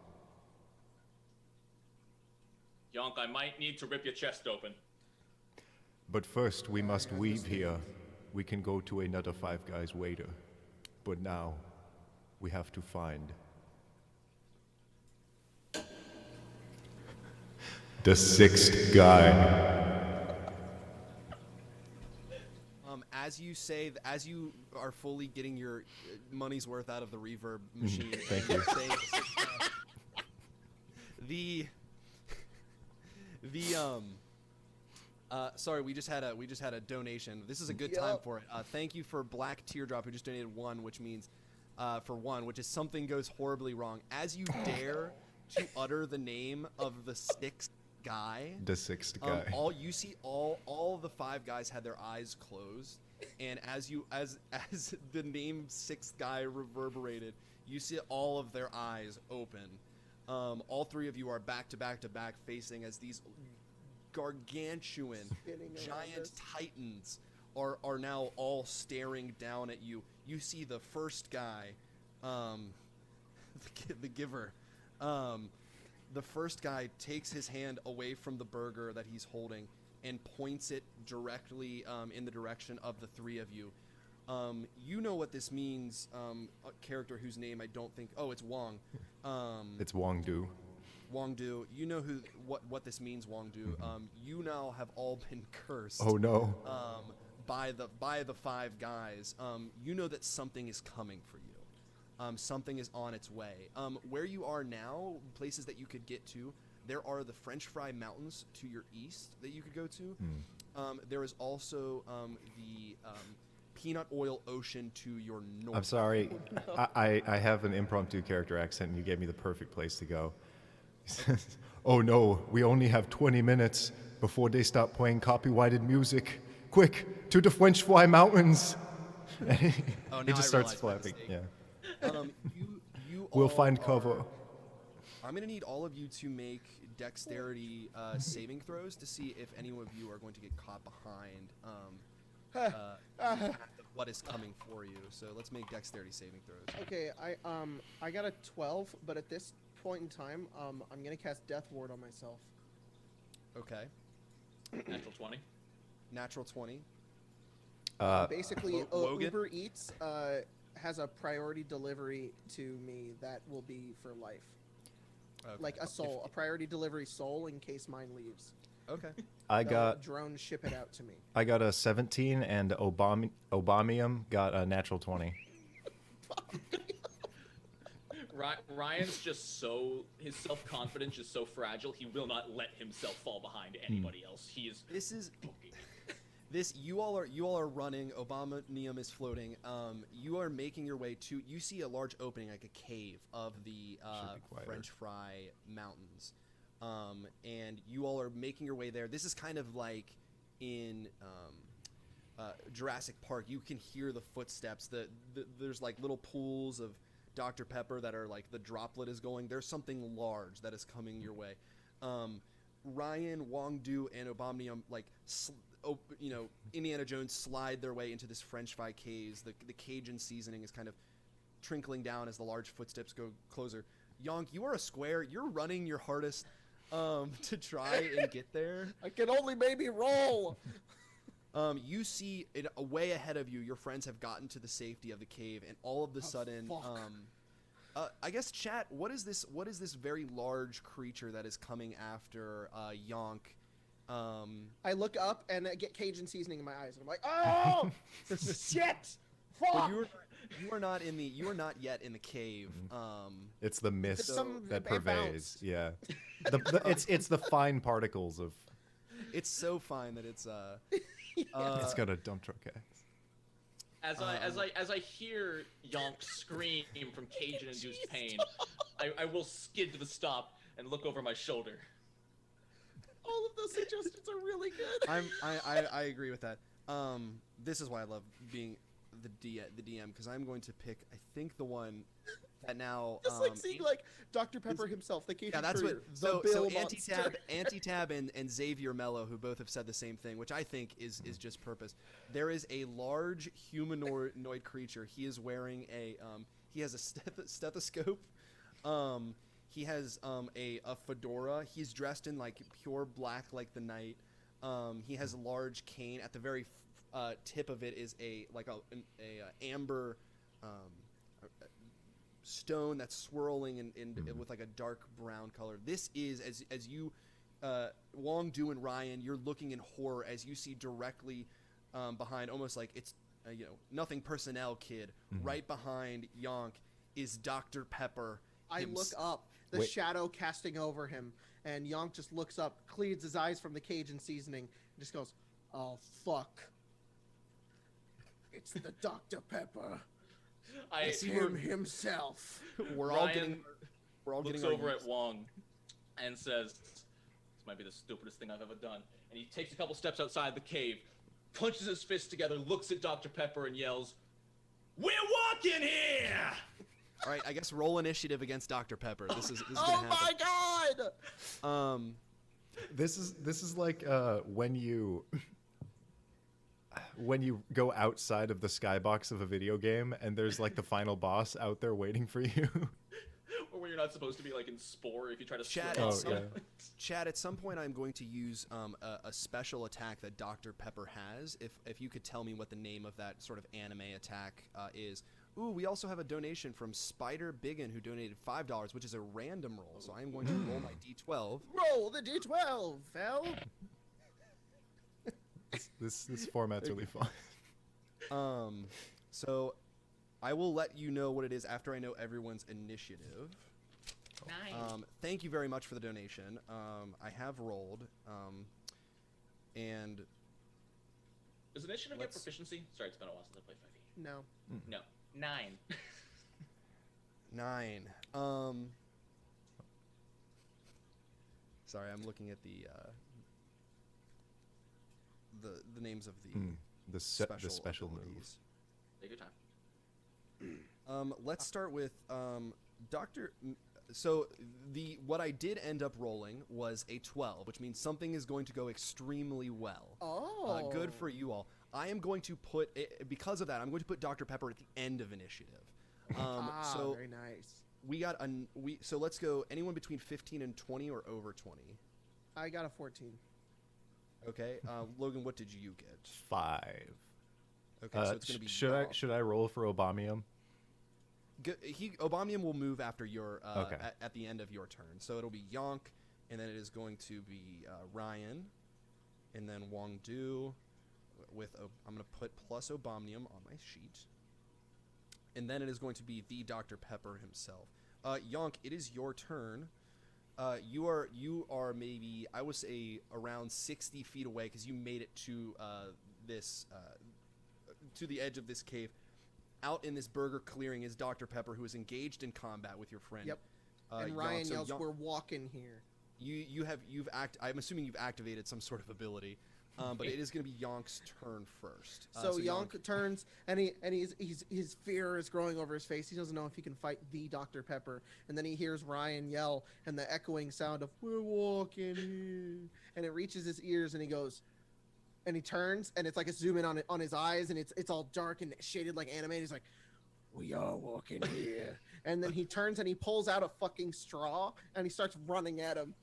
Yonk, I might need to rip your chest open. But first, we must leave here. We can go to another Five Guys later. But now, we have to find the sixth guy. As you are fully getting your money's worth out of the reverb machine. Thank and you. say sorry, we just had a donation. This is a good time Yep. for it. Thank you for Black Teardrop, who just donated one, which means which is something goes horribly wrong. As you dare to utter the name of the sixth guy, The sixth guy. all the Five Guys had their eyes closed, and as the name sixth guy reverberated, you see all of their eyes open. All three of you are back to back to back facing as these gargantuan Spinning around giant us. titans are now all staring down at you. You see the first guy, the giver. The first guy takes his hand away from the burger that he's holding and points it directly in the direction of the three of you. You know what this means, a character whose name I don't think... Oh, it's Wong. It's Wong Do. Wong Do. You know what this means, Wong Do. You now have all been cursed. Oh no. By the Five Guys. You know that something is coming for you. Something is on its way. Where you are now, places that you could get to, there are the French Fry Mountains to your east that you could go to. There is also the Peanut Oil Ocean to your north. I'm sorry. I have an impromptu character accent, and you gave me the perfect place to go. He says, "Oh no, we only have 20 minutes before they stop playing copyrighted music. Quick, to the French Fry Mountains!" And he Oh, now just I starts realize my flapping. mistake. Yeah. You We'll all find are- cover. I'm gonna need all of you to make dexterity saving throws to see if any of you are going to get caught behind the path of what is coming for you. So let's make dexterity saving throws. Okay, I got a 12, but at this point in time, I'm gonna cast Death Ward on myself. Okay. Natural 20. Natural 20. Basically, Logan? Uber Eats has a priority delivery to me that will be for life. Okay. Like a soul, a priority delivery soul in case mine leaves. Okay. I They'll got drone ship it out to me. a 17, and Obamium got a natural 20. Ryan's just so, his self-confidence is so fragile, he will not let himself fall behind anybody else. He is. This you all are running. Obama-nium is floating. You are making your way to. You see a large opening, like a cave of the French Fry Mountains, and you all are making your way there. This is kind of like in Jurassic Park. You can hear the footsteps. There's like little pools of Dr. Pepper that are like the droplet is going. There's something large that is coming your way. Ryan, Wong Do, and Obama-nium Indiana Jones slide their way into this French fry caves. The Cajun seasoning is kind of trickling down as the large footsteps go closer. Yonk, you are a square. You're running your hardest to try and get there. I can only maybe roll. You see it way ahead of you. Your friends have gotten to the safety of the cave, and all of a sudden, I guess, chat. What is this very large creature that is coming after Yonk? I look up and I get Cajun seasoning in my eyes, and I'm like, oh, shit, fuck. Well, you are not yet in the cave. It's the mist that it pervades. bounced. Yeah, it's the fine particles of. It's so fine that it's It's got a dump truck ass. As I hear Yonk scream from Cajun-induced pain, I will skid to the stop and look over my shoulder. All of those suggestions are really good. I agree with that. This is why I love being the DM, because I'm going to pick, I think, the one that now Just like seeing like Dr. Pepper himself, the Cajun that's courier, what. the So Bill Monster. Anti-Tab and Xavier Mello, who both have said the same thing, which I think is just purpose. There is a large humanoid creature. He is wearing he has a stethoscope. He has a fedora. He's dressed in like pure black like the night. He has a large cane. At the very tip of it is a amber stone that's swirling in with like a dark brown color. This is as you Wong Do and Ryan, you're looking in horror as you see directly behind, almost like it's nothing personnel kid. Right behind Yonk is Dr. Pepper. I look up, the shadow casting over him, and Yonk just looks up, cleans his eyes from the Cajun seasoning, and just goes, "Oh fuck! It's the Dr. Pepper. It's him himself." We're all getting looks over at Wong and says, "This might be the stupidest thing I've ever done." And he takes a couple steps outside the cave, punches his fist together, looks at Dr. Pepper, and yells, "We're walking here!" All right, I guess roll initiative against Dr. Pepper. This is Oh gonna happen. my god! This is like when you go outside of the skybox of a video game and there's like the final boss out there waiting for you. Or when you're not supposed to be like in Spore if you try to Chat, swim. Chad, at some point I'm going to use a special attack that Dr. Pepper has. If you could tell me what the name of that sort of anime attack is. Ooh, we also have a donation from Spider Biggin, who donated $5, which is a random roll. So I am going to roll my D12. Roll the D12, Val. This format's really fun. So I will let you know what it is after I know everyone's initiative. Nice. Thank you very much for the donation. I have rolled, and Does initiative get proficiency? Sorry, it's been a while since I played 5e. No. No. 9. 9. Sorry, I'm looking at the names of the The special move. Take your time. Let's start with Doctor. So what I did end up rolling was a 12, which means something is going to go extremely well. Oh. Good for you all. I am going to put because of that. I'm going to put Dr. Pepper at the end of initiative. So very nice. So let's go. Anyone between 15 and 20 or over 20? I got a 14. Okay, Logan, what did you get? 5. Okay, so it's going to be. Should I roll for Obamium? Obamium will move after your Okay. at the end of your turn. So it'll be Yonk, and then it is going to be Ryan, and then Wong Do. I'm going to put plus Obamium on my sheet, and then it is going to be the Dr. Pepper himself. Yonk, it is your turn. You are maybe, I would say, around 60 feet away because you made it to to the edge of this cave. Out in this burger clearing is Dr. Pepper, who is engaged in combat with your friend. Yep. And Ryan Yonk. yells, "We're walking here." I'm assuming you've activated some sort of ability, but it is going to be Yonk's turn first. So Yonk turns, and his fear is growing over his face. He doesn't know if he can fight the Dr. Pepper, and then he hears Ryan yell, and the echoing sound of "We're walking here," and it reaches his ears, and he goes, and he turns, and it's like a zoom in on his eyes, and it's all dark and shaded like anime. And he's like, "We are walking here," and then he turns and he pulls out a fucking straw, and he starts running at him.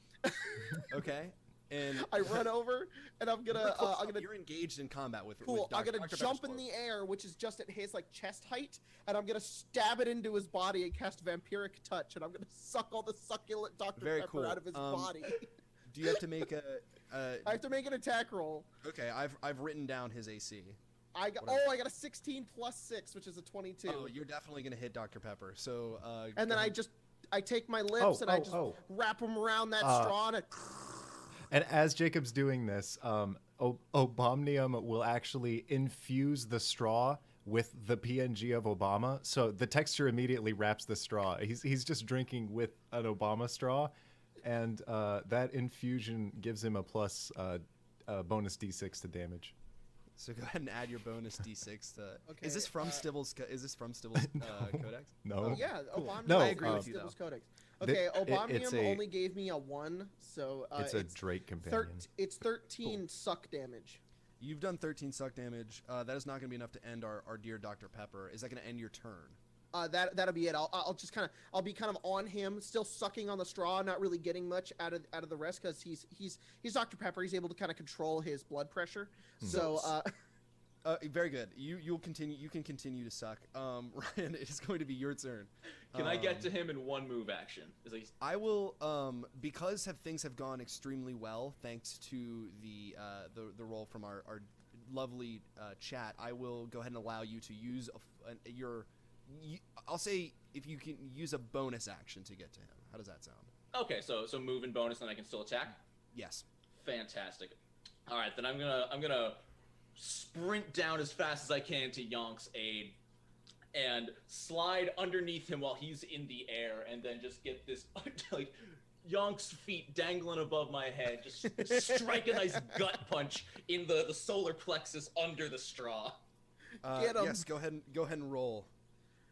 Okay. And I run over, and I'm gonna. You're engaged in combat with. Cool. With I'm gonna Dr. jump Pepper's in the air, which is just at his like chest height, and I'm gonna stab it into his body and cast Vampiric Touch, and I'm gonna suck all the succulent Dr. Very Pepper cool. out of his body. Do you have to make a? I have to make an attack roll. Okay, I've written down his AC. I got a 16 plus 6, which is a 22. Oh, you're definitely gonna hit Dr. Pepper. So. And then I take my lips and I just wrap them around that straw And as Jacob's doing this, Obamnium will actually infuse the straw with the PNG of Obama. So the texture immediately wraps the straw. He's just drinking with an Obama straw. And that infusion gives him a plus bonus D6 to damage. So go ahead and add your bonus D6 to. Okay, Is this from Stibble's? Is this from Stibble's Codex? No. Oh, yeah, Obamnium. No, I agree with you, Stibble's though. Codex. Okay, it's Obamnium only gave me a 1, so it's a Drake companion. It's 13 suck damage. You've done 13 suck damage. That is not going to be enough to end our dear Dr. Pepper. Is that going to end your turn? That'll be it. I'll be kind of on him, still sucking on the straw, not really getting much out of the rest because he's Dr. Pepper. He's able to kind of control his blood pressure. So. Very good. You can continue to suck. Ryan, it is going to be your turn. Can I get to him in one move action? I will. Because things have gone extremely well, thanks to the roll from our lovely chat. I will go ahead and allow you to use I'll say if you can use a bonus action to get to him. How does that sound? Okay, so move and bonus, and I can still attack. Yes. Fantastic. All right, then I'm gonna sprint down as fast as I can to Yonk's aid and slide underneath him while he's in the air, and then just get this like Yonk's feet dangling above my head, just strike a nice gut punch in the solar plexus under the straw. Get him. Yes, go ahead and roll.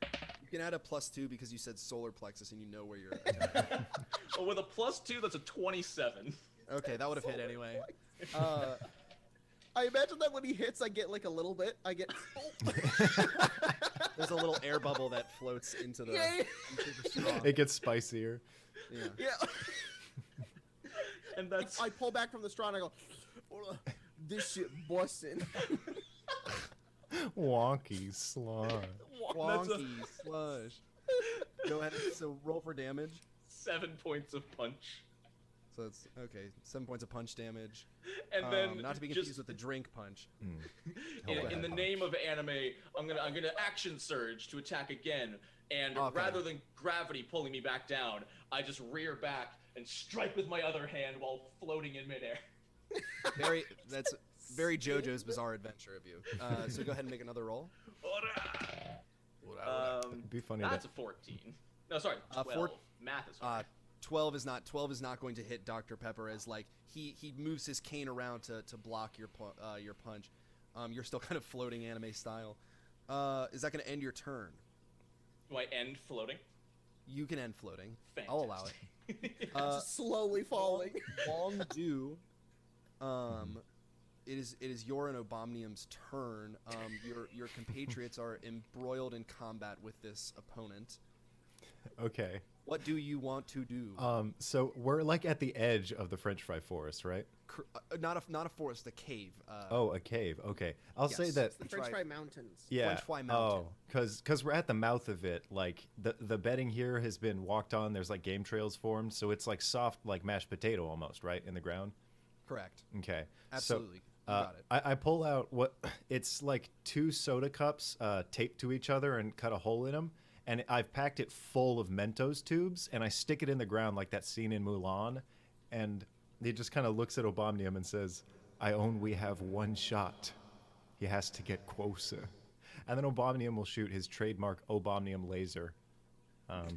You can add a +2 because you said solar plexus and you know where you're at. Well, with a +2, that's a 27. Okay, that would have hit anyway. I imagine that when he hits, I get like a little bit. I get. There's a little air bubble that floats into the, Yeah. into the straw. It gets spicier. Yeah. Yeah. And that's I pull back from the straw and I go, "This shit busting." Wonky slush. Wonky slush. Go ahead. So roll for damage. 7 points of punch. So it's okay. 7 points of punch damage. And then not to be confused with the drink punch. In the name of anime, I'm gonna action surge to attack again, and Okay. rather than gravity pulling me back down, I just rear back and strike with my other hand while floating in midair. That's very JoJo's Bizarre Adventure of you. So go ahead and make another roll. It'd be funny. That's a 14. No, sorry, 12. Math is hard. 12 is not going to hit Dr. Pepper as like he moves his cane around to block your punch. You're still kind of floating anime style. Is that going to end your turn? Do I end floating? You can end floating. Fantastic. I'll allow it. Just slowly falling. Wong Do, it is your and Obomnium's turn. Your compatriots are embroiled in combat with this opponent. Okay. What do you want to do? So we're like at the edge of the French fry forest, right? Not a forest, a cave. A cave. Okay. I'll say yes. that. The French Fry Mountains. Yeah. French Fry Mountain. Because we're at the mouth of it. Like the bedding here has been walked on. There's like game trails formed, so it's like soft, like mashed potato almost, right, in the ground. Correct. Okay. Absolutely. So, you got it. I pull out it's like 2 soda cups taped to each other and cut a hole in them. And I've packed it full of Mentos tubes, and I stick it in the ground like that scene in Mulan. And he just kind of looks at Obomnium and says, "I own we have one shot. He has to get closer." And then Obomnium will shoot his trademark Obomnium laser. Yeah,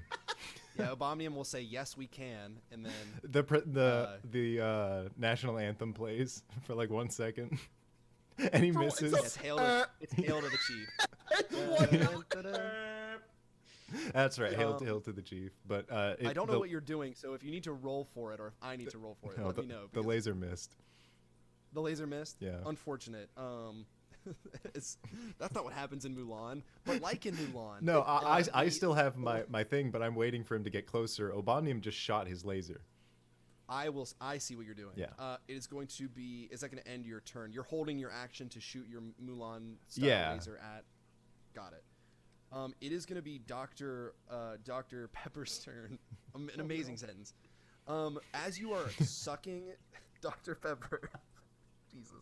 Obomnium will say, "Yes, we can," and then the national anthem plays for like 1 second, and he misses. it's hail to the chief. That's right, hail to the chief. But I don't know what you're doing, so if you need to roll for it or if I need to roll for it, let me know. The laser missed. The laser missed? Yeah. Unfortunate. That's not what happens in Mulan, but like in Mulan. No, I still have my thing, but I'm waiting for him to get closer. Obomnium just shot his laser. I see what you're doing. Yeah. It is going to be. Is that going to end your turn? You're holding your action to shoot your Mulan style laser at. Got it. It is going to be Dr. Pepper's turn. An amazing sentence. As you are sucking Dr. Pepper, Jesus.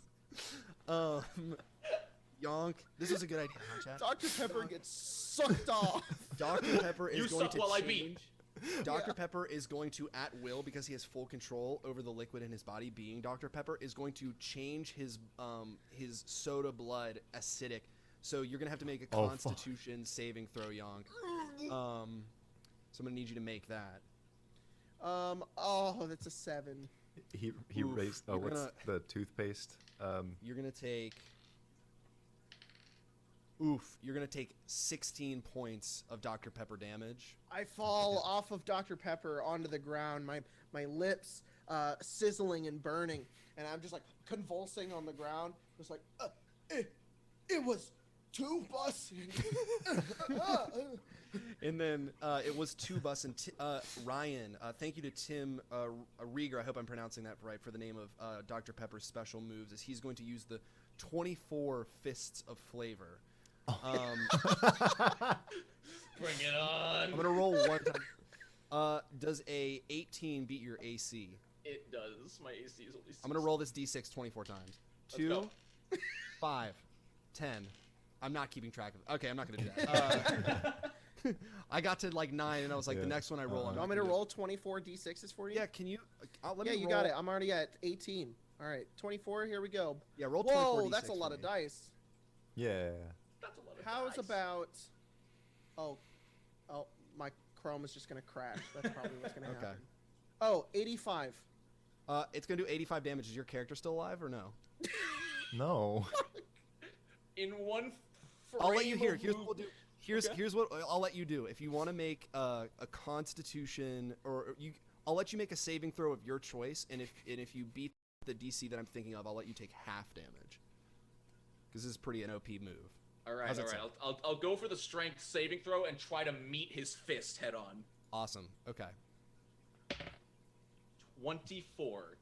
Yonk, this is a good idea, huh, chat? Dr. Pepper gets sucked off. Dr. Pepper is going to I change. beat. Dr. Pepper is going to, at will, because he has full control over the liquid in his body, being Dr. Pepper, is going to change his soda blood acidic. So you're gonna have to make a Constitution saving throw, Yonk. So I'm gonna need you to make that. That's a 7. He Oof, raised. Oh, what's the toothpaste? You're gonna take. You're gonna take 16 points of Dr. Pepper damage. I fall off of Dr. Pepper onto the ground. My lips sizzling and burning, and I'm just like convulsing on the ground. Just like it was too busting. And then it was two bus and Ryan. Thank you to Tim Rieger. I hope I'm pronouncing that right for the name of Dr. Pepper's special moves. Is he's going to use the 24 fists of flavor. Bring it on. I'm gonna roll one time. Does a 18 beat your AC? It does. My AC is only 6. I'm gonna roll this d6 24 times. Let's 2, go. 5, 10. I'm not keeping track of it. Okay, I'm not gonna do that. I got to like 9, and I was like, the next one I roll. You want me to roll 24 d6s for you? Yeah, can you? Let Yeah, me you roll. got it. I'm already at 18. All right, 24. Here we go. Yeah, roll 24 Whoa, d6 that's a lot for of me. dice. Yeah. That's a lot of How's dice. about? Oh, my Chrome is just gonna crash. That's probably what's gonna Okay. happen. Oh, 85. It's gonna do 85 damage. Is your character still alive or no? No. In one frame I'll let you hear. of Here's move- what we'll do. Okay. Here's what I'll let you do. If you want to make a Constitution, I'll let you make a saving throw of your choice, and if you beat the DC that I'm thinking of, I'll let you take half damage. Because this is pretty an OP move. All right, How's all that right. sound? I'll go for the strength saving throw and try to meet his fist head on. Awesome. Okay. 24.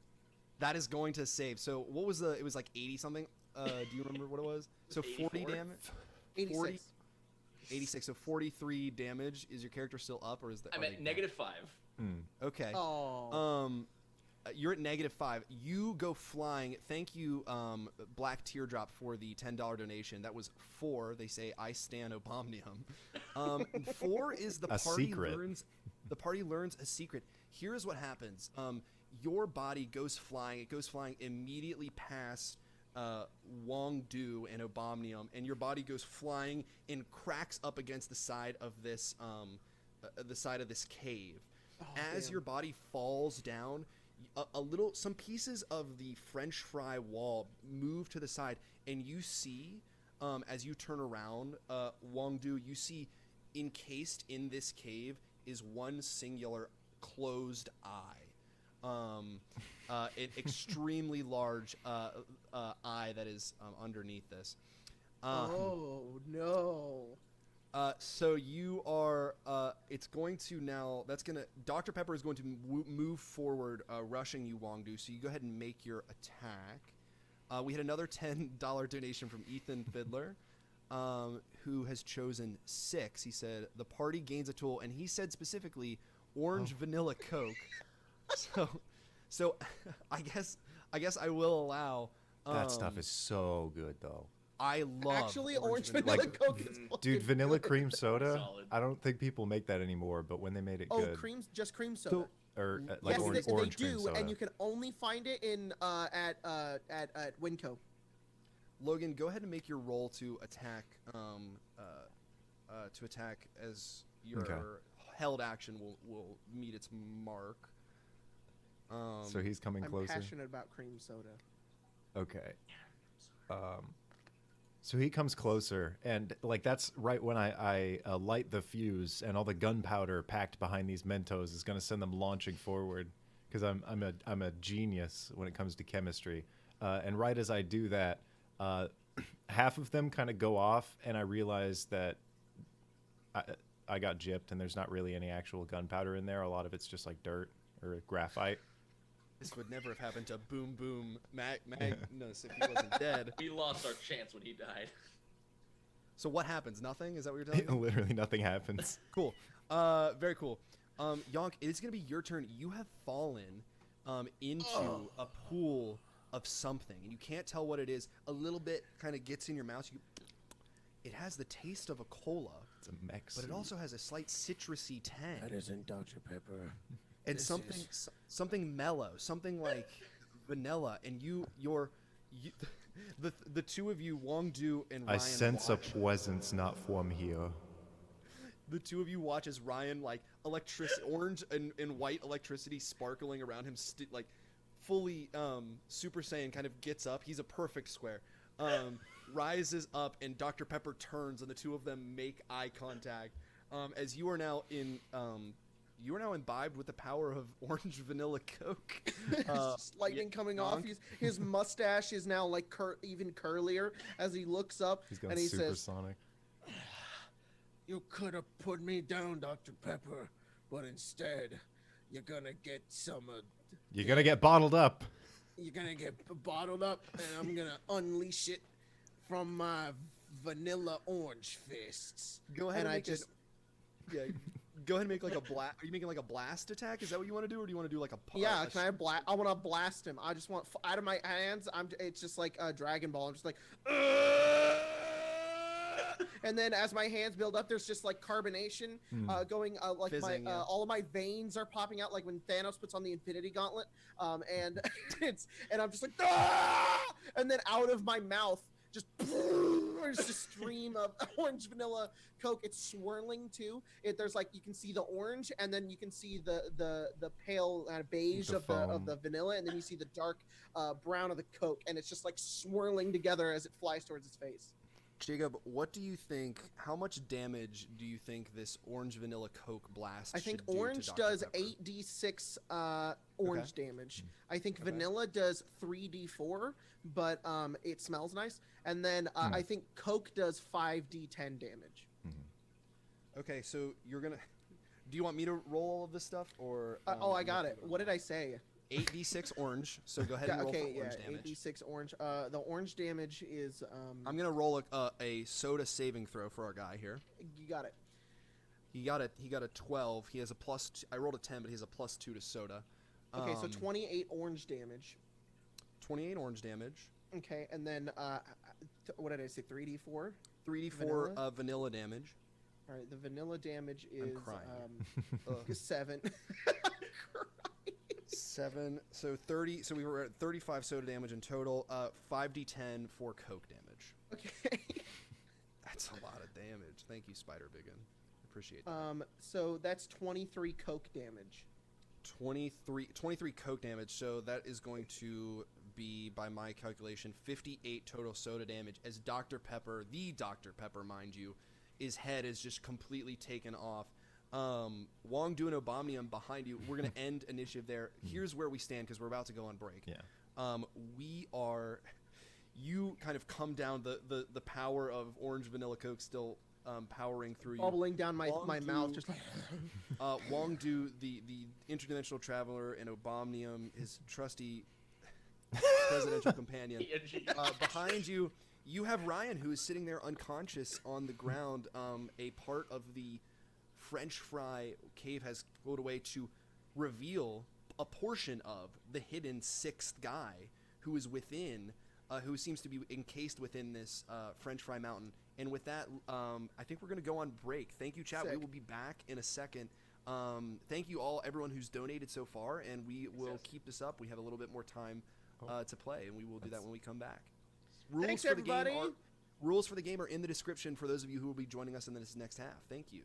That is going to save. So what was it was like 80 something. Do you remember what it was? So 40 84? damage. 86. 40? 86. So 43 damage. Is your character still up, or is that? I'm at -5. Okay. Oh. You're at -5. You go flying. Thank you, Black Teardrop, for the $10 donation. That was 4. They say I stan Obomnium. 4 is the A party secret. learns. The party learns a secret. Here's what happens. Your body goes flying. It goes flying immediately past Wong Do and Obomnium, and your body goes flying and cracks up against the side of this cave. As damn. your body falls down, some pieces of the French fry wall move to the side, and you see, as you turn around, Wong Do, you see encased in this cave is one singular closed eye. An extremely large eye that is underneath this. Oh no. So you are. It's going to now. That's gonna. Dr. Pepper is going to move forward, rushing you, Wong Do. So you go ahead and make your attack. We had another $10 donation from Ethan Fiddler, who has chosen 6. He said the party gains a tool, and he said specifically orange vanilla Coke. So I guess I will allow. That stuff is so good, though. I love Actually, orange vanilla Like, Coke is Dude, vanilla cream soda. Solid. I don't think people make that anymore, but when they made it good, just cream soda. or like Yes, orange they cream do, soda. and you can only find it in at Winco. Logan, go ahead and make your roll to attack. As your Okay. held action will meet its mark. So he's coming I'm closer. passionate about cream soda. Okay. So he comes closer, and like that's right when I light the fuse, and all the gunpowder packed behind these Mentos is going to send them launching forward, because I'm a genius when it comes to chemistry. And right as I do that, half of them kind of go off, and I realize that I got gypped, and there's not really any actual gunpowder in there. A lot of it's just like dirt or graphite. This would never have happened to Boom Boom Magnus if he wasn't dead. We lost our chance when he died. So what happens? Nothing? Is that what you're telling me? Literally nothing happens. Cool. Very cool. Yonk, it's going to be your turn. You have fallen into a pool of something, and you can't tell what it is. A little bit kind of gets in your mouth. It has the taste of a cola, It's a mech but it suit. also has a slight citrusy tang. That isn't Dr. Pepper. And This something mellow, something like vanilla, and the two of you, Wong Do and Ryan, I sense a watch. presence not from here. The two of you watch as Ryan, like orange and white electricity sparkling around him, like fully Super Saiyan, kind of gets up. He's a perfect square. Rises up, and Dr. Pepper turns, and the two of them make eye contact. As you are now in. You are now imbibed with the power of orange vanilla Coke. Just lightning coming off. His mustache is now like even curlier as he looks up, He's gone and he says, supersonic. "You could have put me down, Dr. Pepper, but instead, you're gonna get You're gonna get bottled up. You're gonna get bottled up, and I'm gonna unleash it from my vanilla orange fists." Go ahead And and I make just Go ahead and make like a blast. Are you making like a blast attack? Is that what you want to do, or do you want to do like a? Yeah, can I blast? I want to blast him. I just want out of my hands. It's just like a Dragon Ball. I'm just like, and then as my hands build up, there's just like carbonation going. Like Fizzing, my yeah. all of my veins are popping out, like when Thanos puts on the Infinity Gauntlet. And and I'm just like, and then out of my mouth, just there's a stream of orange vanilla Coke. It's swirling too. There's like, you can see the orange, and then you can see the pale beige The of foam. the vanilla, and then you see the dark brown of the Coke, and it's just like swirling together as it flies towards his face. Jacob, what do you think? How much damage do you think this orange vanilla Coke blast? I think should do to orange Dr. does Pepper? 8d6 orange damage. I think Okay. vanilla does 3d4, but it smells nice. And then I think Coke does 5d10 damage. Okay, so you're gonna. Do you want me to roll all of this stuff, or? I got it. What did I say? 8d6 orange. So go ahead and roll for orange damage. 8d6 orange. The orange damage is I'm gonna roll a soda saving throw for our guy here. you got it. He got a 12. He has a plus. I rolled a 10, but he has a +2 to soda. Okay, so 28 orange damage. 28 orange damage. Okay, and then what did I say? 3d4. 3d4 vanilla damage. All right, the vanilla damage I'm is crying. 7. 7. So 30. So we were at 35 soda damage in total. 5d10 for Coke damage. Okay. That's a lot of damage. Thank you, Spider Biggin. Appreciate that. So that's 23 Coke damage. 23 Coke damage. So that is going to be, by my calculation, 58 total soda damage as Dr. Pepper, the Dr. Pepper, mind you, his head is just completely taken off. Wong Do and Obomnium behind you. We're gonna end initiative there. Here's where we stand because we're about to go on break. Yeah. We are. You kind of come down the power of orange vanilla Coke still powering through you. Bubbling down my mouth, just like. Wong Do, the interdimensional traveler, and Obomnium, his trusty presidential companion. Behind you, you have Ryan, who is sitting there unconscious on the ground. A part of the French fry cave has pulled away to reveal a portion of the hidden sixth guy who is within, who seems to be encased within this French fry mountain. And with that, I think we're going to go on break. Thank you, chat. Sick. We will be back in a second. Thank you all, everyone who's donated so far, and we will keep this up. We have a little bit more time to play, and we will do that when we come back. Thanks, everybody. Rules for the game are in the description for those of you who will be joining us in this next half. Thank you.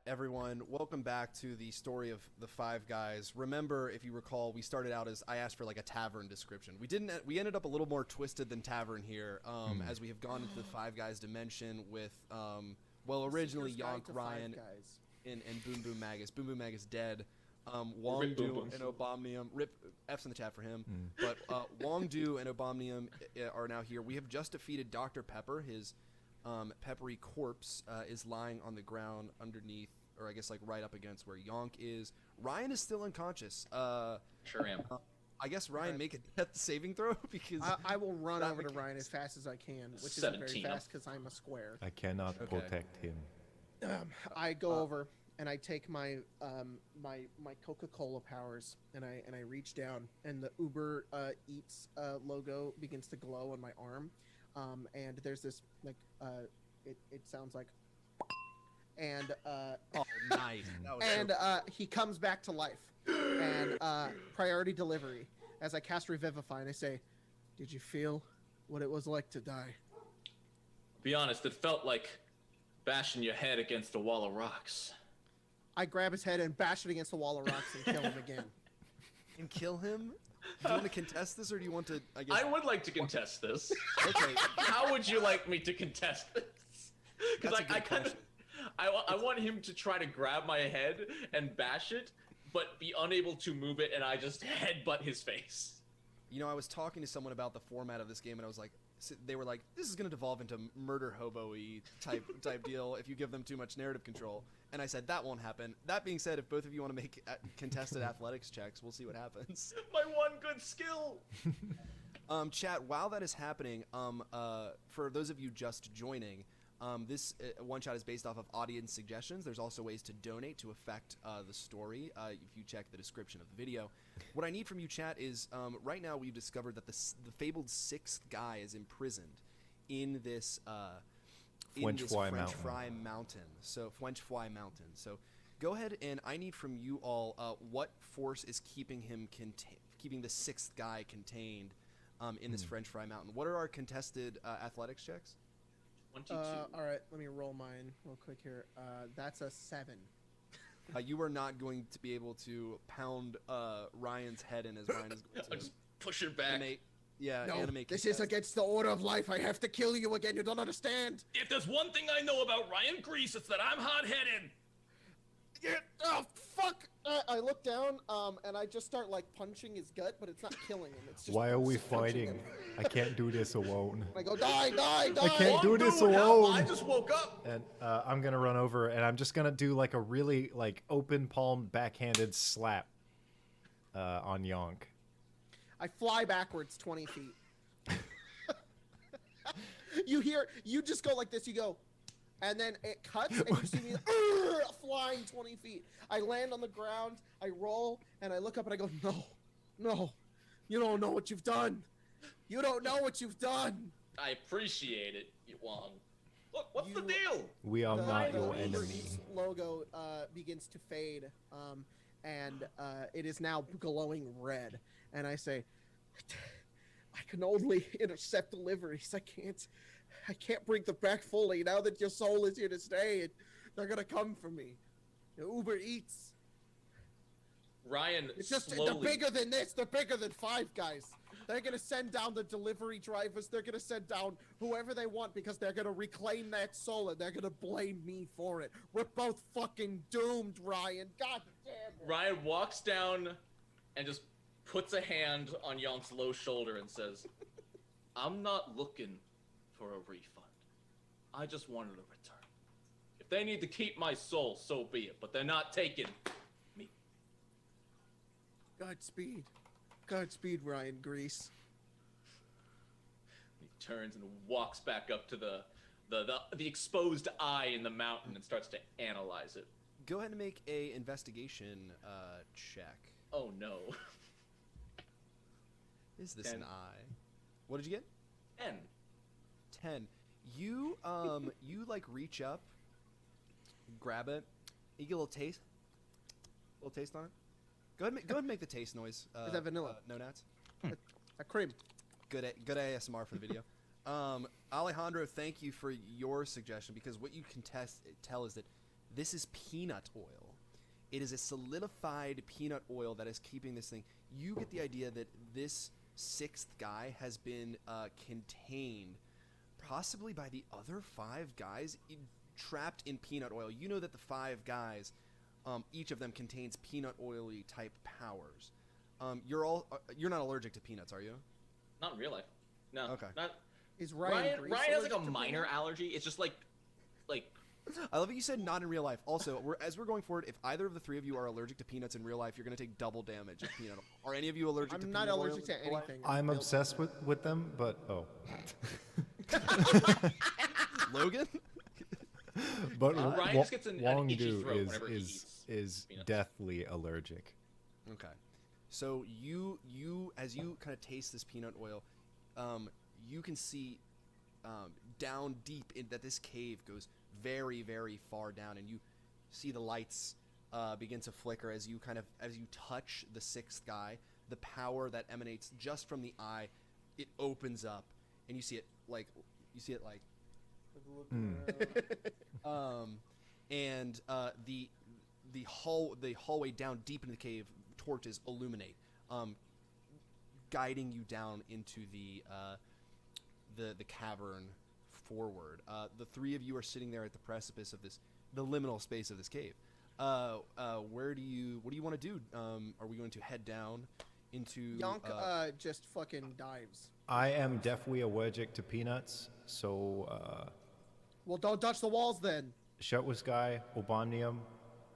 Everyone, welcome back to the story of the Five Guys. Remember, if you recall, we started out as I asked for like a tavern description. We ended up a little more twisted than tavern here, as we have gone into the Five Guys dimension with, originally Yonk, Ryan, and Boom Boom Magus. Boom Boom Magus dead. Wong Do and Obomnium. Rip F's in the chat for him. But Wong Do and Obomnium are now here. We have just defeated Dr. Pepper. His peppery corpse is lying on the ground underneath, or I guess like right up against where Yonk is. Ryan is still unconscious. Sure am. I guess Ryan make a death saving throw because I will run over to Ryan as fast as I can, which isn't very fast because I'm a square. I cannot protect him. I go over and I take my my Coca-Cola powers and I reach down and the Uber Eats logo begins to glow on my arm. And there's this like it sounds like and oh nice. And he comes back to life and priority delivery as I cast Revivify and I say, did you feel what it was like to die? Be honest, it felt like bashing your head against a wall of rocks. I grab his head and bash it against the wall of rocks and kill him again. And kill him? Do you want to contest this, or do you want to? I would like to contest this. Okay. How would you like me to contest this? Because I want him to try to grab my head and bash it, but be unable to move it, and I just headbutt his face. You know, I was talking to someone about the format of this game, and I was like, they were like, this is going to devolve into murder hobo-y type deal if you give them too much narrative control. And I said, that won't happen. That being said, if both of you want to make contested athletics checks, we'll see what happens. My one good skill! Chat, while that is happening, for those of you just joining, this one-shot is based off of audience suggestions. There's also ways to donate to affect the story if you check the description of the video. What I need from you, chat, is right now we've discovered that the fabled sixth guy is imprisoned in this French Fry Mountain. So French Fry Mountain. So go ahead and I need from you all what force is keeping him keeping the sixth guy contained in this French Fry Mountain. What are our contested athletics checks? 22. All right, let me roll mine real quick here. That's a 7. You are not going to be able to pound Ryan's head in as Ryan is going to. Just push it back. Animate this is against the order of life. I have to kill you again. You don't understand. If there's one thing I know about Ryan Grease, it's that I'm hot-headed. Oh, fuck! I look down, and I just start, like, punching his gut, but it's not killing him. It's just Why are we punching fighting? him. I can't do this alone. I go, die! I can't do this alone. I just woke up. And I'm going to run over, and I'm just going to do, like, a really, like, open palm backhanded slap on Yonk. I fly backwards 20 feet. You just go like this, you go, and then it cuts, and you see me flying 20 feet. I land on the ground, I roll, and I look up and I go, no, you don't know what you've done. You don't know what you've done. I appreciate it, Wong. Look, what's the deal? We are not your The enemy. logo begins to fade, and it is now glowing red. And I say, I can only intercept deliveries. I can't bring them back fully. Now that your soul is here to stay, they're gonna come for me. Uber Eats. Ryan, It's just slowly... they're bigger than this. They're bigger than Five Guys. They're gonna send down the delivery drivers. They're gonna send down whoever they want because they're gonna reclaim that soul and they're gonna blame me for it. We're both fucking doomed, Ryan. God damn it. Ryan walks down and just puts a hand on Yonk's low shoulder and says, I'm not looking for a refund. I just wanted a return. If they need to keep my soul, so be it, but they're not taking me. Godspeed. Godspeed, Ryan Grease. He turns and walks back up to the exposed eye in the mountain and starts to analyze it. Go ahead and make a investigation check. Oh no. Is this 10. an eye? What did you get? 10. 10. You like reach up, grab it, you get a little taste on it. Go ahead and make the taste noise. Is that vanilla? No nats. A cream. Good ASMR for the video. Alejandro, thank you for your suggestion because what you can tell is that This is peanut oil. It is a solidified peanut oil that is keeping this thing. You get the idea that this sixth guy has been contained possibly by the other 5 guys trapped in peanut oil. You know that the 5 guys, each of them contains peanut oily type powers. You're not allergic to peanuts, are you? Not in real life. No. Okay. Not. Is Ryan Grease has like a allergic to minor peanut? allergy. It's just like. I love that you said not in real life. Also, as we're going forward, if either of the 3 of you are allergic to peanuts in real life, you're going to take double damage of peanut oil. Are any of you allergic to I'm peanut not oil? allergic to anything. I'm obsessed with them, but Logan? but Ryan just gets an Wong itchy Do throat is whenever he eats peanuts. deathly allergic. Okay. So you as you kind of taste this peanut oil, you can see down deep in that this cave goes very, very far down, and you see the lights begin to flicker as you touch the 6th guy. The power that emanates just from the eye, it opens up, and you see it like and the hallway down deep into the cave, torches illuminate, guiding you down into the cavern forward. The 3 of you are sitting there at the precipice of the liminal space of this cave. What do you want to do? Are we going to head down into Yonk just fucking dives. I am deathly allergic to peanuts, so Well, don't touch the walls then. Shutwis guy, Obomnium,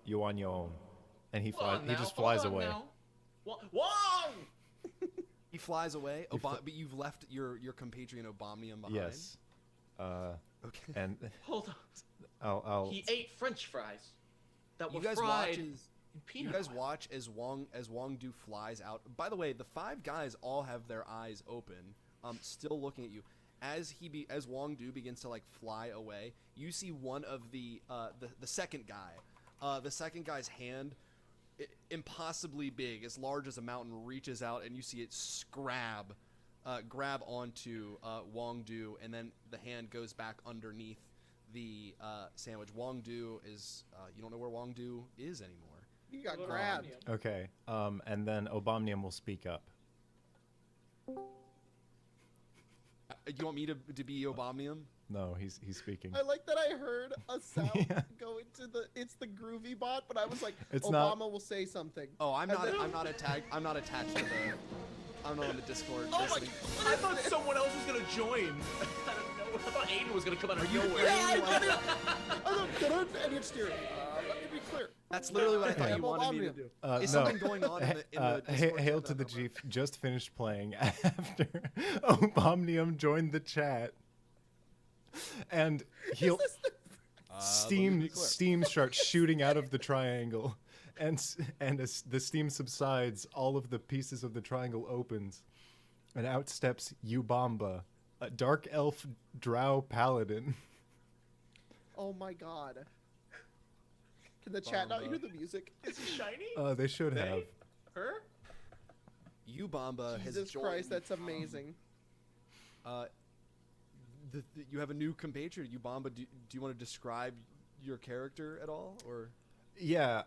you on your own. And he Hold on now, just hold flies on away. now. Wong! he flies away, but you've left your compatriot Obomnium behind. Yes. Okay. And Hold on. I'll He ate French fries that were You guys fried watch in as peanut you guys oil. watch as Wong Do flies out. By the way, the 5 guys all have their eyes open, still looking at you. As Wong Do begins to like fly away, you see one of the second guy. The second guy's hand, impossibly big, as large as a mountain, reaches out, and you see it grab onto Wong Do, and then the hand goes back underneath the sandwich. Wong Do is you don't know where Wong Do is anymore. You got Go to grabbed. Omnium. okay. And then Obomnium will speak up. You want me to be Obomnium? No, he's speaking. I like that I heard a sound Yeah. go into it's the groovy bot, but I was like, It's Obama not- will say something. Oh, I'm And not. then- I'm not attached to the. I'm not on the Discord. Oh my! listening. I thought someone else was gonna join. I don't know. I thought Aiden was gonna come out of nowhere. Yeah, I got it. I thought, and it's steering. Let me be clear. That's literally what I thought Yeah, you wanted me to Obomnium. do. Is No. something going on in the Discord Hail chat to the that I don't know Chief just finished playing after Obomnium joined the chat. And he'll Is this the- steam starts shooting out of the triangle, and as the steam subsides, all of the pieces of the triangle opens, and out steps Ubamba, a dark elf drow paladin. Oh my god. Can the chat not Bomba. hear the music? Is he shiny? They should have. They? Her? Ubamba has Jesus joined. Christ, that's amazing. You have a new compatriot, Ubamba. Do you want to describe your character at all, or? Yeah.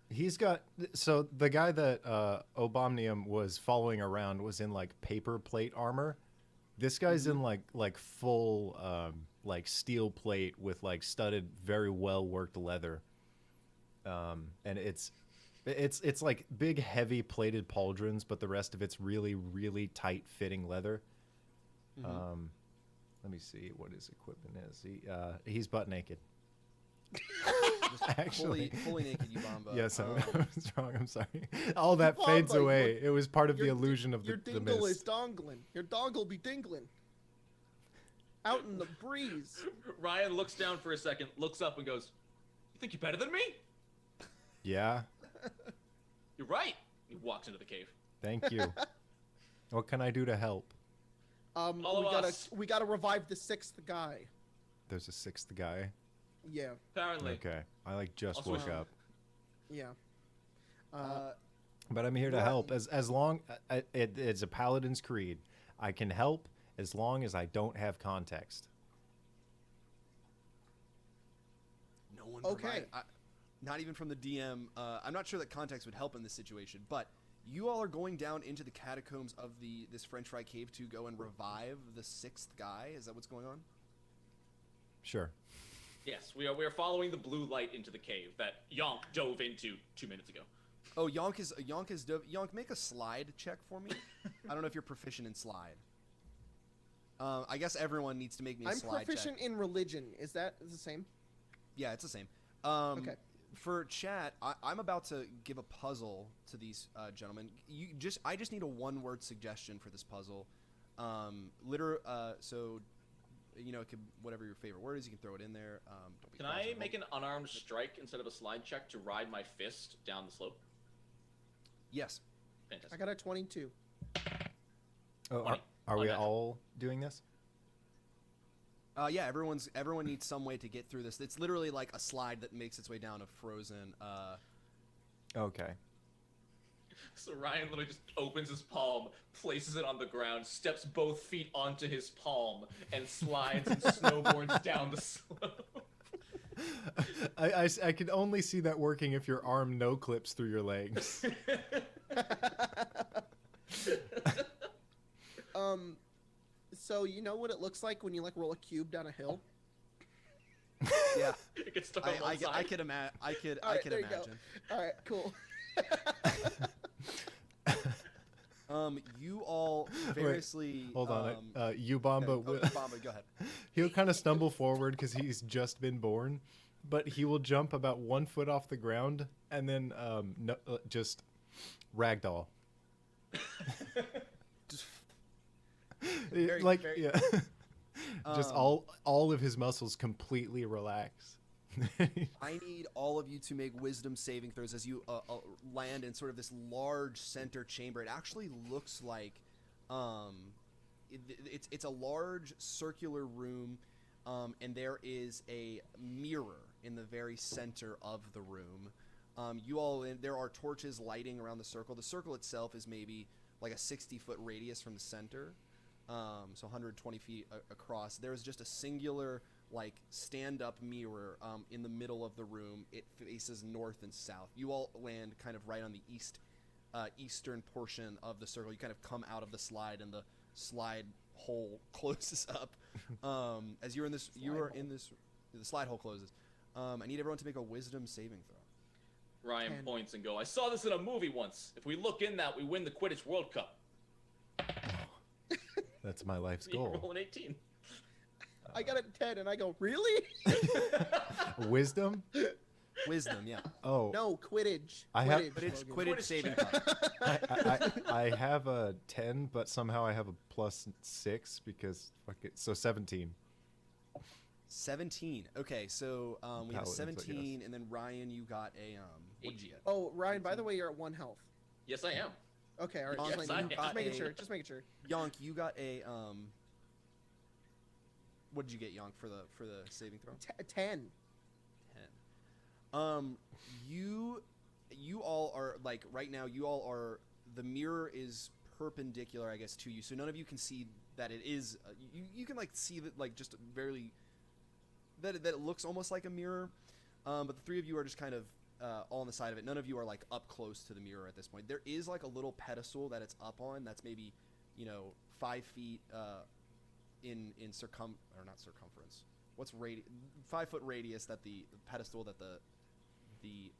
He's got so the guy that Obomnium was following around was in like paper plate armor. This guy's in like full like steel plate with like studded, very well worked leather. And it's like big, heavy plated pauldrons, but the rest of it's really, really tight fitting leather. Let me see what his equipment is. He's butt naked. Actually, fully naked Ubamba. yes, I was wrong. I'm sorry. All that fades Ubamba, away. It was part of the Your- illusion of Your the dingle is mist. dongling. Your dongle be dingling. Out in the breeze. Ryan looks down for a second, looks up, and goes, "You think you're better than me? Yeah, You're right." He walks into the cave. thank you. What can I do to help? All of us. We gotta revive the 6th guy. There's a 6th guy. Yeah, Apparently. Okay, I like just Also, woke up, yeah. but I'm here to Yeah. help. As long it's a paladin's creed. I can help as long as I don't have context. one Okay. provided. Not even from the DM. I'm not sure that context would help in this situation, but you all are going down into the catacombs of this French fry cave to go and revive the sixth guy. Is that what's going on? Sure. Yes, we are following the blue light into the cave that Yonk dove into 2 minutes ago. Oh, Yonk, make a slide check for me. I don't know if you're proficient in slide. I guess everyone needs to make me a slide check. I'm proficient in religion. Is that the same? Yeah, it's the same. Okay. For chat, I'm about to give a puzzle to these gentlemen. I just need a one-word suggestion for this puzzle. So, it could, whatever your favorite word is, you can throw it in there. Can I make an unarmed strike instead of a slide check to ride my fist down the slope? Yes. Fantastic. I got a 22. Oh, are we all doing this? Yeah, everyone needs some way to get through this. It's literally like a slide that makes its way down a frozen. Okay. So Ryan literally just opens his palm, places it on the ground, steps both feet onto his palm, and slides and snowboards down the slope. I can only see that working if your arm no clips through your legs. So you know what it looks like when you like roll a cube down a hill? Yeah. It gets stuck on one side. I could imagine. I could there you go. imagine. All right, cool. You all variously. Hold on. Okay. Ubamba, Ubamba, go ahead. he'll kind of stumble forward because he's just been born, but he will jump about 1 foot off the ground and then just ragdoll. Yeah. Just all of his muscles completely relax. I need all of you to make wisdom saving throws as you land in sort of this large center chamber. It actually looks like it's a large circular room, and there is a mirror in the very center of the room. There are torches lighting around the circle. The circle itself is maybe like a 60-foot radius from the center, so 120 feet across. There's just a singular stand-up mirror in the middle of the room. It faces north and south. You all land kind of right on the eastern portion of the circle. You kind of come out of the slide, and the slide hole closes up. As you're in this, the slide hole closes. I need everyone to make a wisdom saving throw. Ryan points and go, I saw this in a movie once. If we look in that, we win the Quidditch World Cup. That's my life's You goal. roll an 18. I got a 10, and I go, really? Wisdom? Wisdom, yeah. Oh. No, Quidditch. I have- Quidditch saving throw. I have a 10, but somehow I have a +6 because fuck it. So 17. 17. Okay, so we have Paladins, I 17, guess. and then Ryan, you got a what did you get? Oh, Ryan, by the way, you're at 1 health. Yes, I am. Okay, all right. Yes, Just, I making, am. just making sure. Just making sure. Yonk, you got a what did you get, Yonk, for the saving throw? 10. 10. You all are right now. You all are. The mirror is perpendicular, I guess, to you, so none of you can see that it is. You can see that just barely. That it looks almost like a mirror, but the three of you are just kind of all on the side of it. None of you are up close to the mirror at this point. There is a little pedestal that it's up on. That's maybe 5 feet in not circumference. What's 5 foot radius that the pedestal that the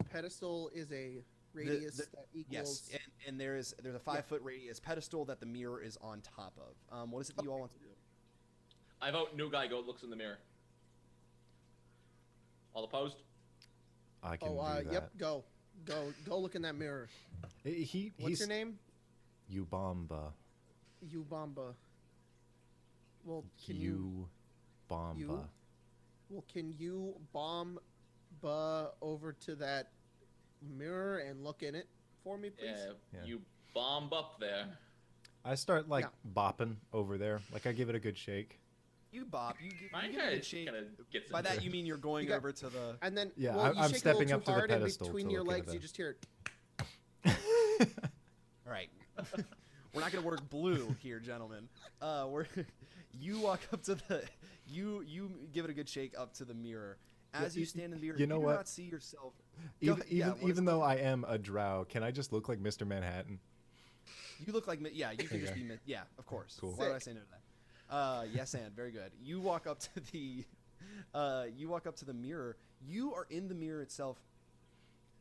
pedestal is a radius that equals. Yes, and there's a 5 foot radius pedestal that the mirror is on top of. What is it that you all want to do? I vote new guy looks in the mirror. All opposed? I can do that. Yep. Go look in that mirror. What's your name? Ubamba. Ubamba. Well, can Ubamba. Well, can you bomb over to that mirror and look in it for me, please? Yeah. You bomb up there. I start bopping over there. I give it a good shake. You bop. You give it a shake. Gets By into that it. you mean you're going over to the. And then Yeah, well, you I'm shake stepping a up little to too the hard, pedestal and between to your look into legs, you that. just hear it. All right. We're not gonna work blue here, gentlemen. You walk up to the. You give it a good shake up to the mirror, as you stand in the mirror, you know do what? not see yourself. Go Even ahead. Yeah, what is even it? though I am a drow, can I just look like Mr. Manhattan? You look like yeah. You can just Okay. be yeah. Of course. Cool. Why did I say no to that? Yes, and very good. You walk up to the mirror. You are in the mirror itself.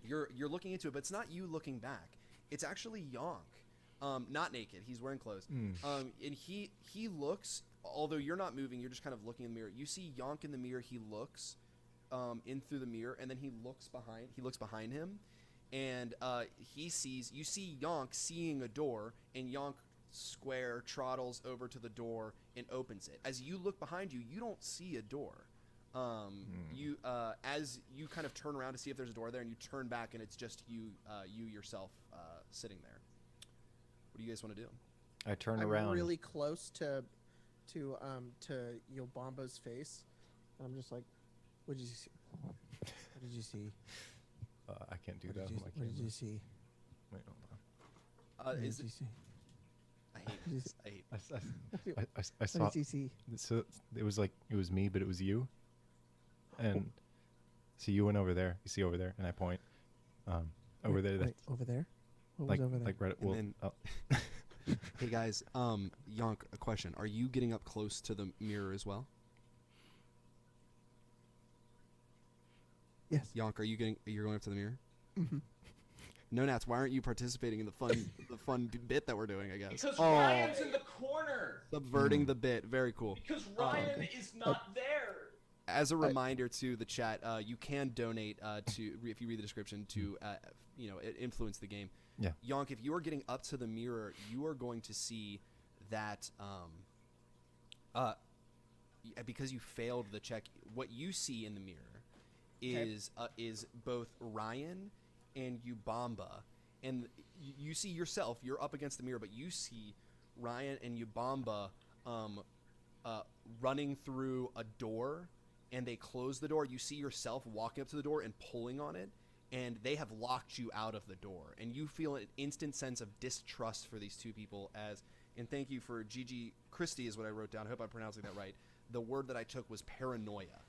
You're looking into it, but it's not you looking back. It's actually Yonk, not naked. He's wearing clothes. And he looks. Although you're not moving, you're just kind of looking in the mirror. You see Yonk in the mirror. He looks in through the mirror, and then he looks behind him, and you see Yonk seeing a door, and Yonk square trottles over to the door and opens it. As you look behind you, you don't see a door. You as you kind of turn around to see if there's a door there, and you turn back, and it's just you yourself sitting there. What do you guys want to do? I turn I'm around. really close to Yobamba's face. I'm just like, what did you see? What did you see? I can't do What that. did you, on my what did camera. you see? Wait, hold What Is did you see? I hate What this. I hate on. I What saw. did you see? So it was me, but it was you. And so you went over there. You see over there, and I point. Over there. Wait, over there? What Like was over there? right. And Well, then- oh, Hey guys, Yonk, a question. Are you getting up close to the mirror as well? Yes. Yonk, you're going up to the mirror? Mhm. No, Nats, why aren't you participating in the fun bit that we're doing, I guess? Because Ryan's in the corner. Subverting the bit. Very cool. Because Ryan is not there. As a reminder to the chat, you can donate if you read the description to influence the game. Yeah. Yonk, if you are getting up to the mirror, you are going to see that because you failed the check, what you see in the mirror is both Ryan and Yubamba, and you see yourself. You're up against the mirror, but you see Ryan and Yubamba running through a door, and they close the door. You see yourself walking up to the door and pulling on it, and they have locked you out of the door, and you feel an instant sense of distrust for these two people. And thank you for Gigi Christie is what I wrote down. I hope I'm pronouncing that right. The word that I took was paranoia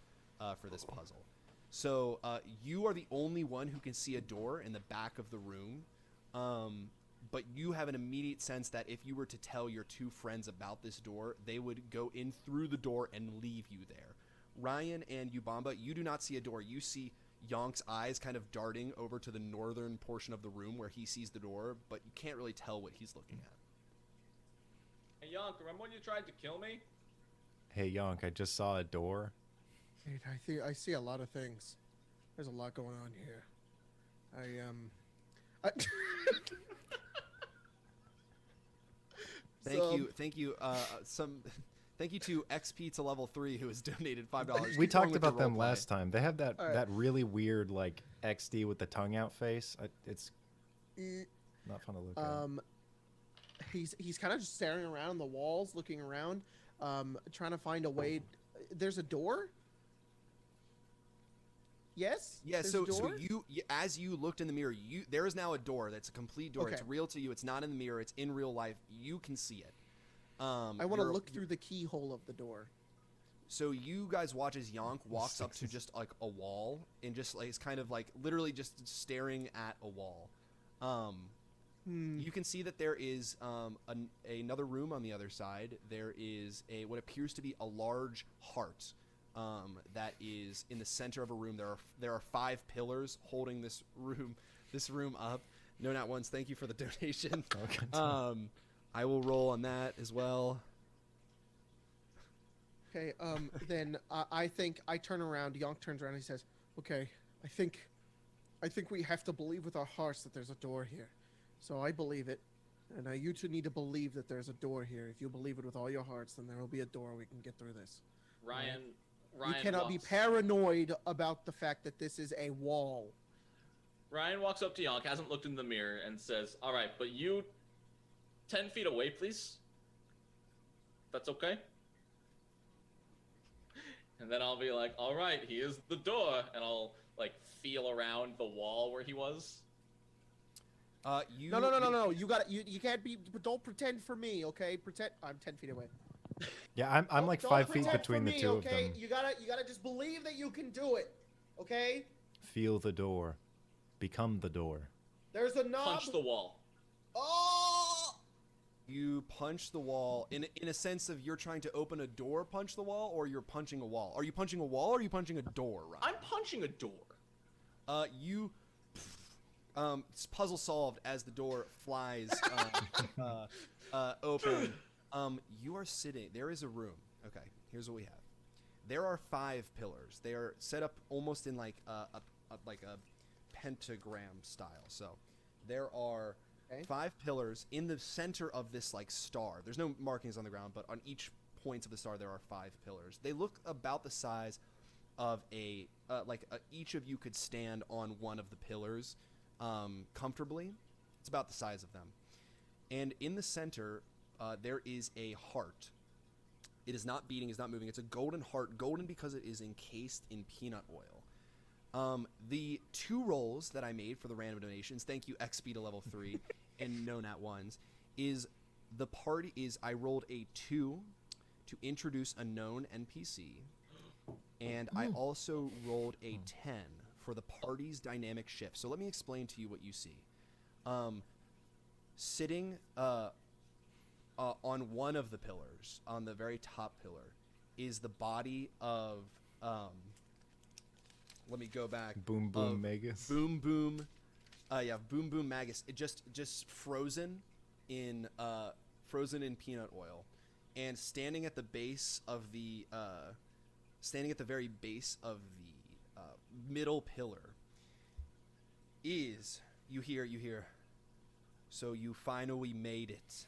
for this puzzle. So you are the only one who can see a door in the back of the room, but you have an immediate sense that if you were to tell your two friends about this door, they would go in through the door and leave you there. Ryan and Yubamba, you do not see a door. You see Yonk's eyes kind of darting over to the northern portion of the room where he sees the door, but you can't really tell what he's looking at. Hey, Yonk, remember when you tried to kill me? hey Yonk, I just saw a door. Dude, I see a lot of things. There's a lot going on here. Thank you. Thank you to XP to level 3 who has donated $5. We Keep going talked with the about them roleplay. last time. They have that All right. that really weird like XD with the tongue out face. It's not fun to look at. He's kind of just staring around the walls, looking around, trying to find a way. There's a door. Yes. Yeah, There's so a door? as you looked in the mirror, there is now a door that's a complete door. It's Okay. real to you. It's not in the mirror. It's in real life. You can see it. I want to look through the keyhole of the door. So you guys watch as Yonk walks up to just like a wall and just like is kind of like literally just staring at a wall. You can see that there is another room on the other side. There is what appears to be a large heart that is in the center of a room. There are 5 pillars holding this room up. No, not once. Thank you for the donation. Okay. I will roll on that as well. Okay. Then I think I turn around. Yonk turns around. And he says, "Okay, I think we have to believe with our hearts that there's a door here. So I believe it, and you two need to believe that there's a door here. If you believe it with all your hearts, then there will be a door. We can get through this. Ryan You cannot be walks- paranoid about the fact that this is a wall." Ryan walks up to Yonk, hasn't looked in the mirror, and says, "All right, but you 10 feet away, please. That's okay?" And then I'll be like, "All right, he is the door," and I'll like feel around the wall where he was. No. You can't be. Don't pretend for me, okay? Pretend. I'm 10 feet away. Yeah, I'm like Don't 5 feet pretend between for the me, two okay? of them. You gotta just believe that you can do it. Okay? Feel the door. Become the door. There's a knob. Punch the wall. Oh! You punch the wall in a sense of you're trying to open a door, punch the wall, or you're punching a wall. Are you punching a wall or are you punching a door, Ryan? I'm punching a door. It's puzzle solved as the door flies open. You are sitting. There is a room. Okay, here's what we have. There are 5 pillars. They are set up almost in like a pentagram style. So there are 5 pillars in the center of this like star. There's no markings on the ground, but on each point of the star there are 5 pillars. They look about the size of each of you could stand on one of the pillars comfortably. It's about the size of them. And in the center, there is a heart. It is not beating, it's not moving. It's a golden heart, golden because it is encased in peanut oil. The 2 rolls that I made for the random donations, thank you XP to level 3 and no nat ones, I rolled a 2 to introduce a known NPC, and I also rolled a 10 for the party's dynamic shift. So let me explain to you what you see. Sitting on one of the pillars, on the very top pillar, is the body of let me go back. Boom Boom Magus. Boom Boom. Boom Boom Magus. It just frozen in peanut oil, and standing at the base of the very base of the middle pillar is you hear. So you finally made it.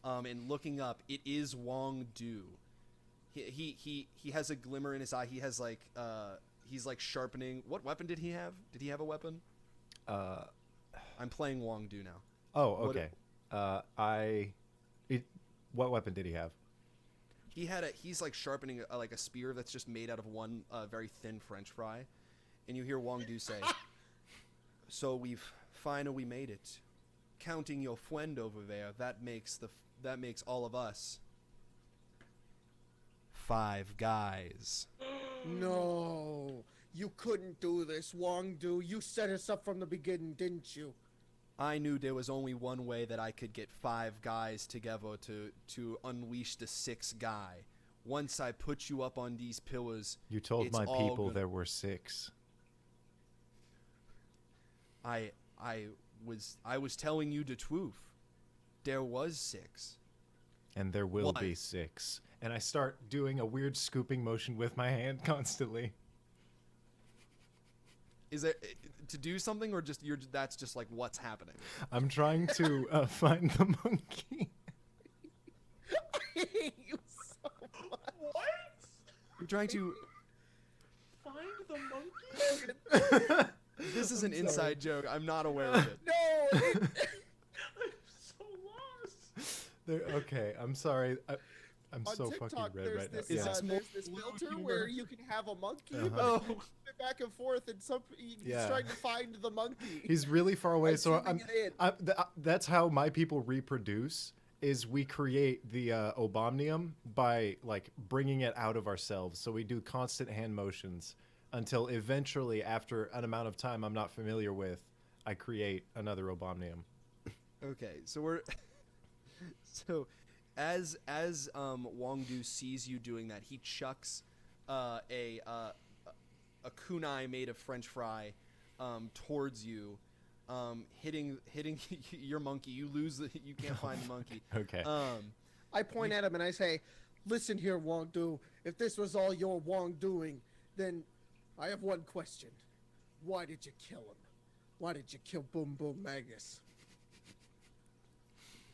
And looking up, it is Wong Do. He has a glimmer in his eye. He has like he's like sharpening. What weapon did he have? Did he have a weapon? I'm playing Wong Do now. Oh, okay. What weapon did he have? He's like sharpening like a spear that's just made out of one very thin French fry, and you hear Wong Do say, "So we've finally made it. Counting your friend over there, that makes all of us 5 guys." No, you couldn't do this, Wong Do. You set us up from the beginning, didn't you? I knew there was only one way that I could get 5 guys together to unleash the 6th guy. Once I put you up on these pillars, You told my people there were 6. I was telling you the truth. There was 6. And there will Why? be 6. And I start doing a weird scooping motion with my hand constantly. Is it to do something, or just that's just like what's happening? I'm trying to find the monkey. I hate you so much. What? You're trying to. Find the monkey? This is an inside joke. I'm not aware of it. No! I'm so lost. Okay, I'm sorry. I'm On so TikTok, fucking red there's right now. this, Is Yeah. it there's this filter where you can have a monkey, Uh-huh. but you flip it back and forth, and he's Yeah. trying to find the monkey. He's really far away, I'm so zooming it in. that's how my people reproduce. Is we create the obomnium by like bringing it out of ourselves. So we do constant hand motions until eventually, after an amount of time I'm not familiar with, I create another obomnium. Okay, so we're as Wong Do sees you doing that, he chucks a kunai made of French fry towards you, hitting your monkey. You you can't find the monkey. Okay. I point at him and I say, "Listen here, Wong Do. If this was all your Wong doing, then I have one question. Why did you kill him? Why did you kill Boom Boom Magus?"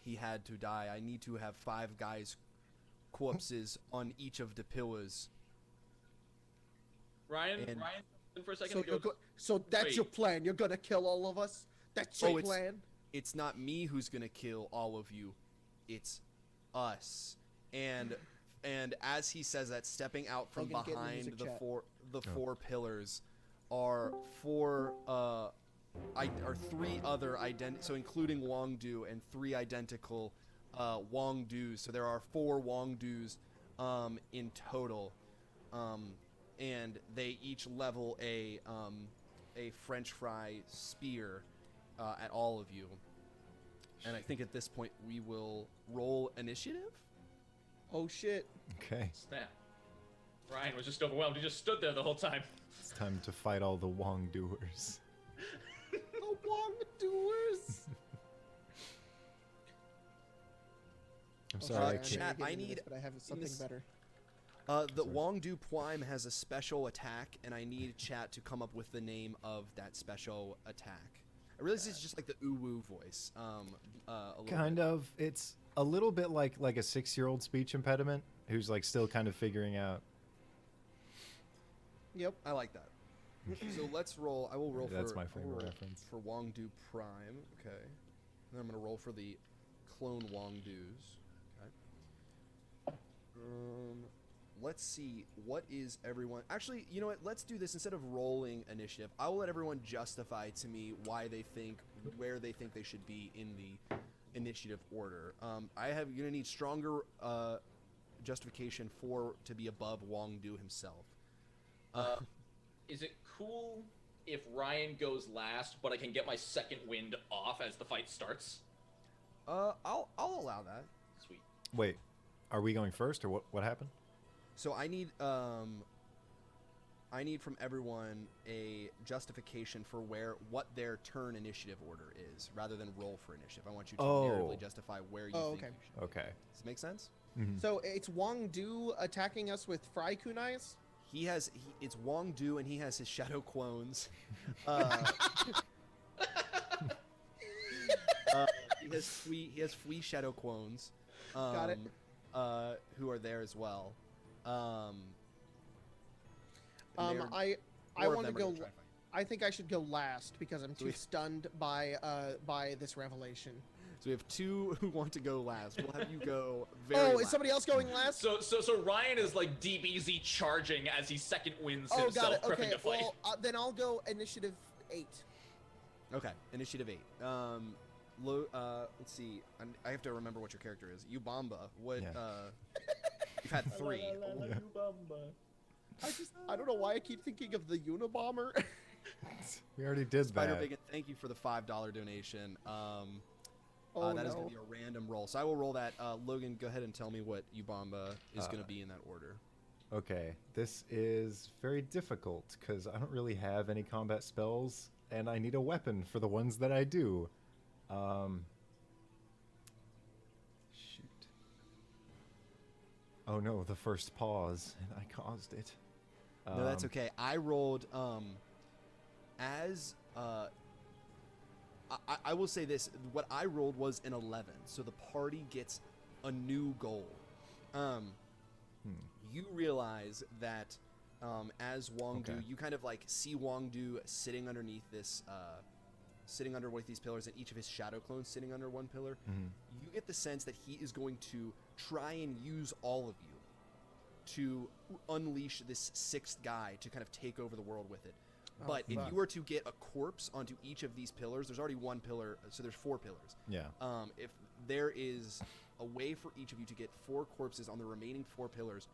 He had to die. I need to have 5 guys' corpses on each of the pillars. Ryan, for a second. So, and goes, so that's Wait. your plan? You're gonna kill all of us? That's your plan? It's not me who's gonna kill all of you. It's us. And as he says that, stepping out from Logan, get in the behind music the chat. four pillars are 3 other so including Wong Do and 3 identical Wong Do's. So there are 4 Wong Do's in total. and they each level a French fry spear at all of you. And I think at this point we will roll initiative. Oh shit. Okay. Snap. Ryan was just overwhelmed. He just stood there the whole time. It's time to fight all the Wong doers. The Wong doers. I'm sorry, I chat, can't. I need- but I have something better. The Wong Do Prime has a special attack, and I need chat to come up with the name of that special attack. I realize it's just like the ooh-woo voice. A little Kind bit. of. It's a little bit like a 6-year-old speech impediment who's like still kind of figuring out. Yep. I like that. So let's roll. I will roll That's for. my I will favorite roll reference. For Wong Do Prime. Okay. Then I'm gonna roll for the clone Wong Do's. Okay. Let's see. What is everyone? Actually, you know what? Let's do this instead of rolling initiative. I will let everyone justify to me why they think, where they think they should be in the initiative order. You're gonna need stronger justification to be above Wong Do himself. Is it cool if Ryan goes last, but I can get my second wind off as the fight starts? I'll allow that. Sweet. Wait, are we going first or what happened? So I need from everyone a justification for what their turn initiative order is, rather than roll for initiative. I want you to narratively justify where you think okay. you should. Okay. Does it make sense? So it's Wong Do attacking us with fry kunais? It's Wong Do, and he has his shadow clones. He has Fui shadow clones. Got it. Who are there as well. I four want of to them are gonna go. try to fight. I think I should go last because I'm too we- stunned by this revelation. So we have two who want to go last. We'll have you go very Oh, last. is somebody else going last? So Ryan is like DBZ charging as he second wins Oh, got himself, it. prepping Okay, to fight. well, then I'll go initiative 8. Okay, initiative 8. Let's see. I have to remember what your character is. Ubamba. What? Yeah. You've had 3. I don't know why I keep thinking of the Unabomber. We already did Spider that. Bacon, thank you for the $5 donation. Oh, that is no. going to be a random roll. So I will roll that. Logan, go ahead and tell me what Ubamba is going to be in that order. Okay, this is very difficult because I don't really have any combat spells, and I need a weapon for the ones that I do. Shoot. Oh no, the first pause, and I caused it. No, that's okay. I rolled I will say this. What I rolled was an 11, so the party gets a new goal. You realize that as Wong Do, you kind of like see Wong Do sitting underneath this, sitting under one of these pillars, and each of his shadow clones sitting under one pillar. You get the sense that he is going to try and use all of you to unleash this sixth guy to kind of take over the world with it. But if you were to get a corpse onto each of these pillars, there's already one pillar, so there's 4 pillars. Yeah. If there is a way for each of you to get 4 corpses on the remaining 4 pillars,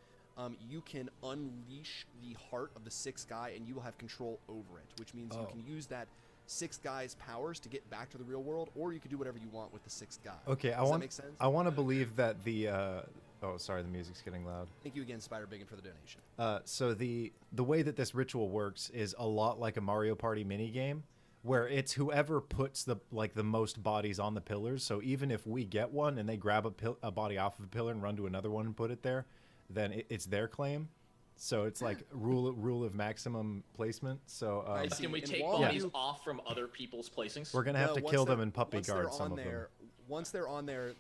you can unleash the heart of the sixth guy, and you will have control over it, which means you can use that sixth guy's powers to get back to the real world, or you can do whatever you want with the sixth guy. Okay, Does that make sense? I want to believe that the. Oh, sorry, the music's getting loud. Thank you again, Spider Biggin, for the donation. So the way that this ritual works is a lot like a Mario Party minigame, where it's whoever puts the most bodies on the pillars. So even if we get one and they grab a body off of a pillar and run to another one and put it there, then it's their claim. So it's like rule of maximum placement. So I see. Can we And take Wong bodies Do- off from other people's placings? we're gonna have to once kill they're- them and puppy once they're guard some on of them. there, Once they're on there,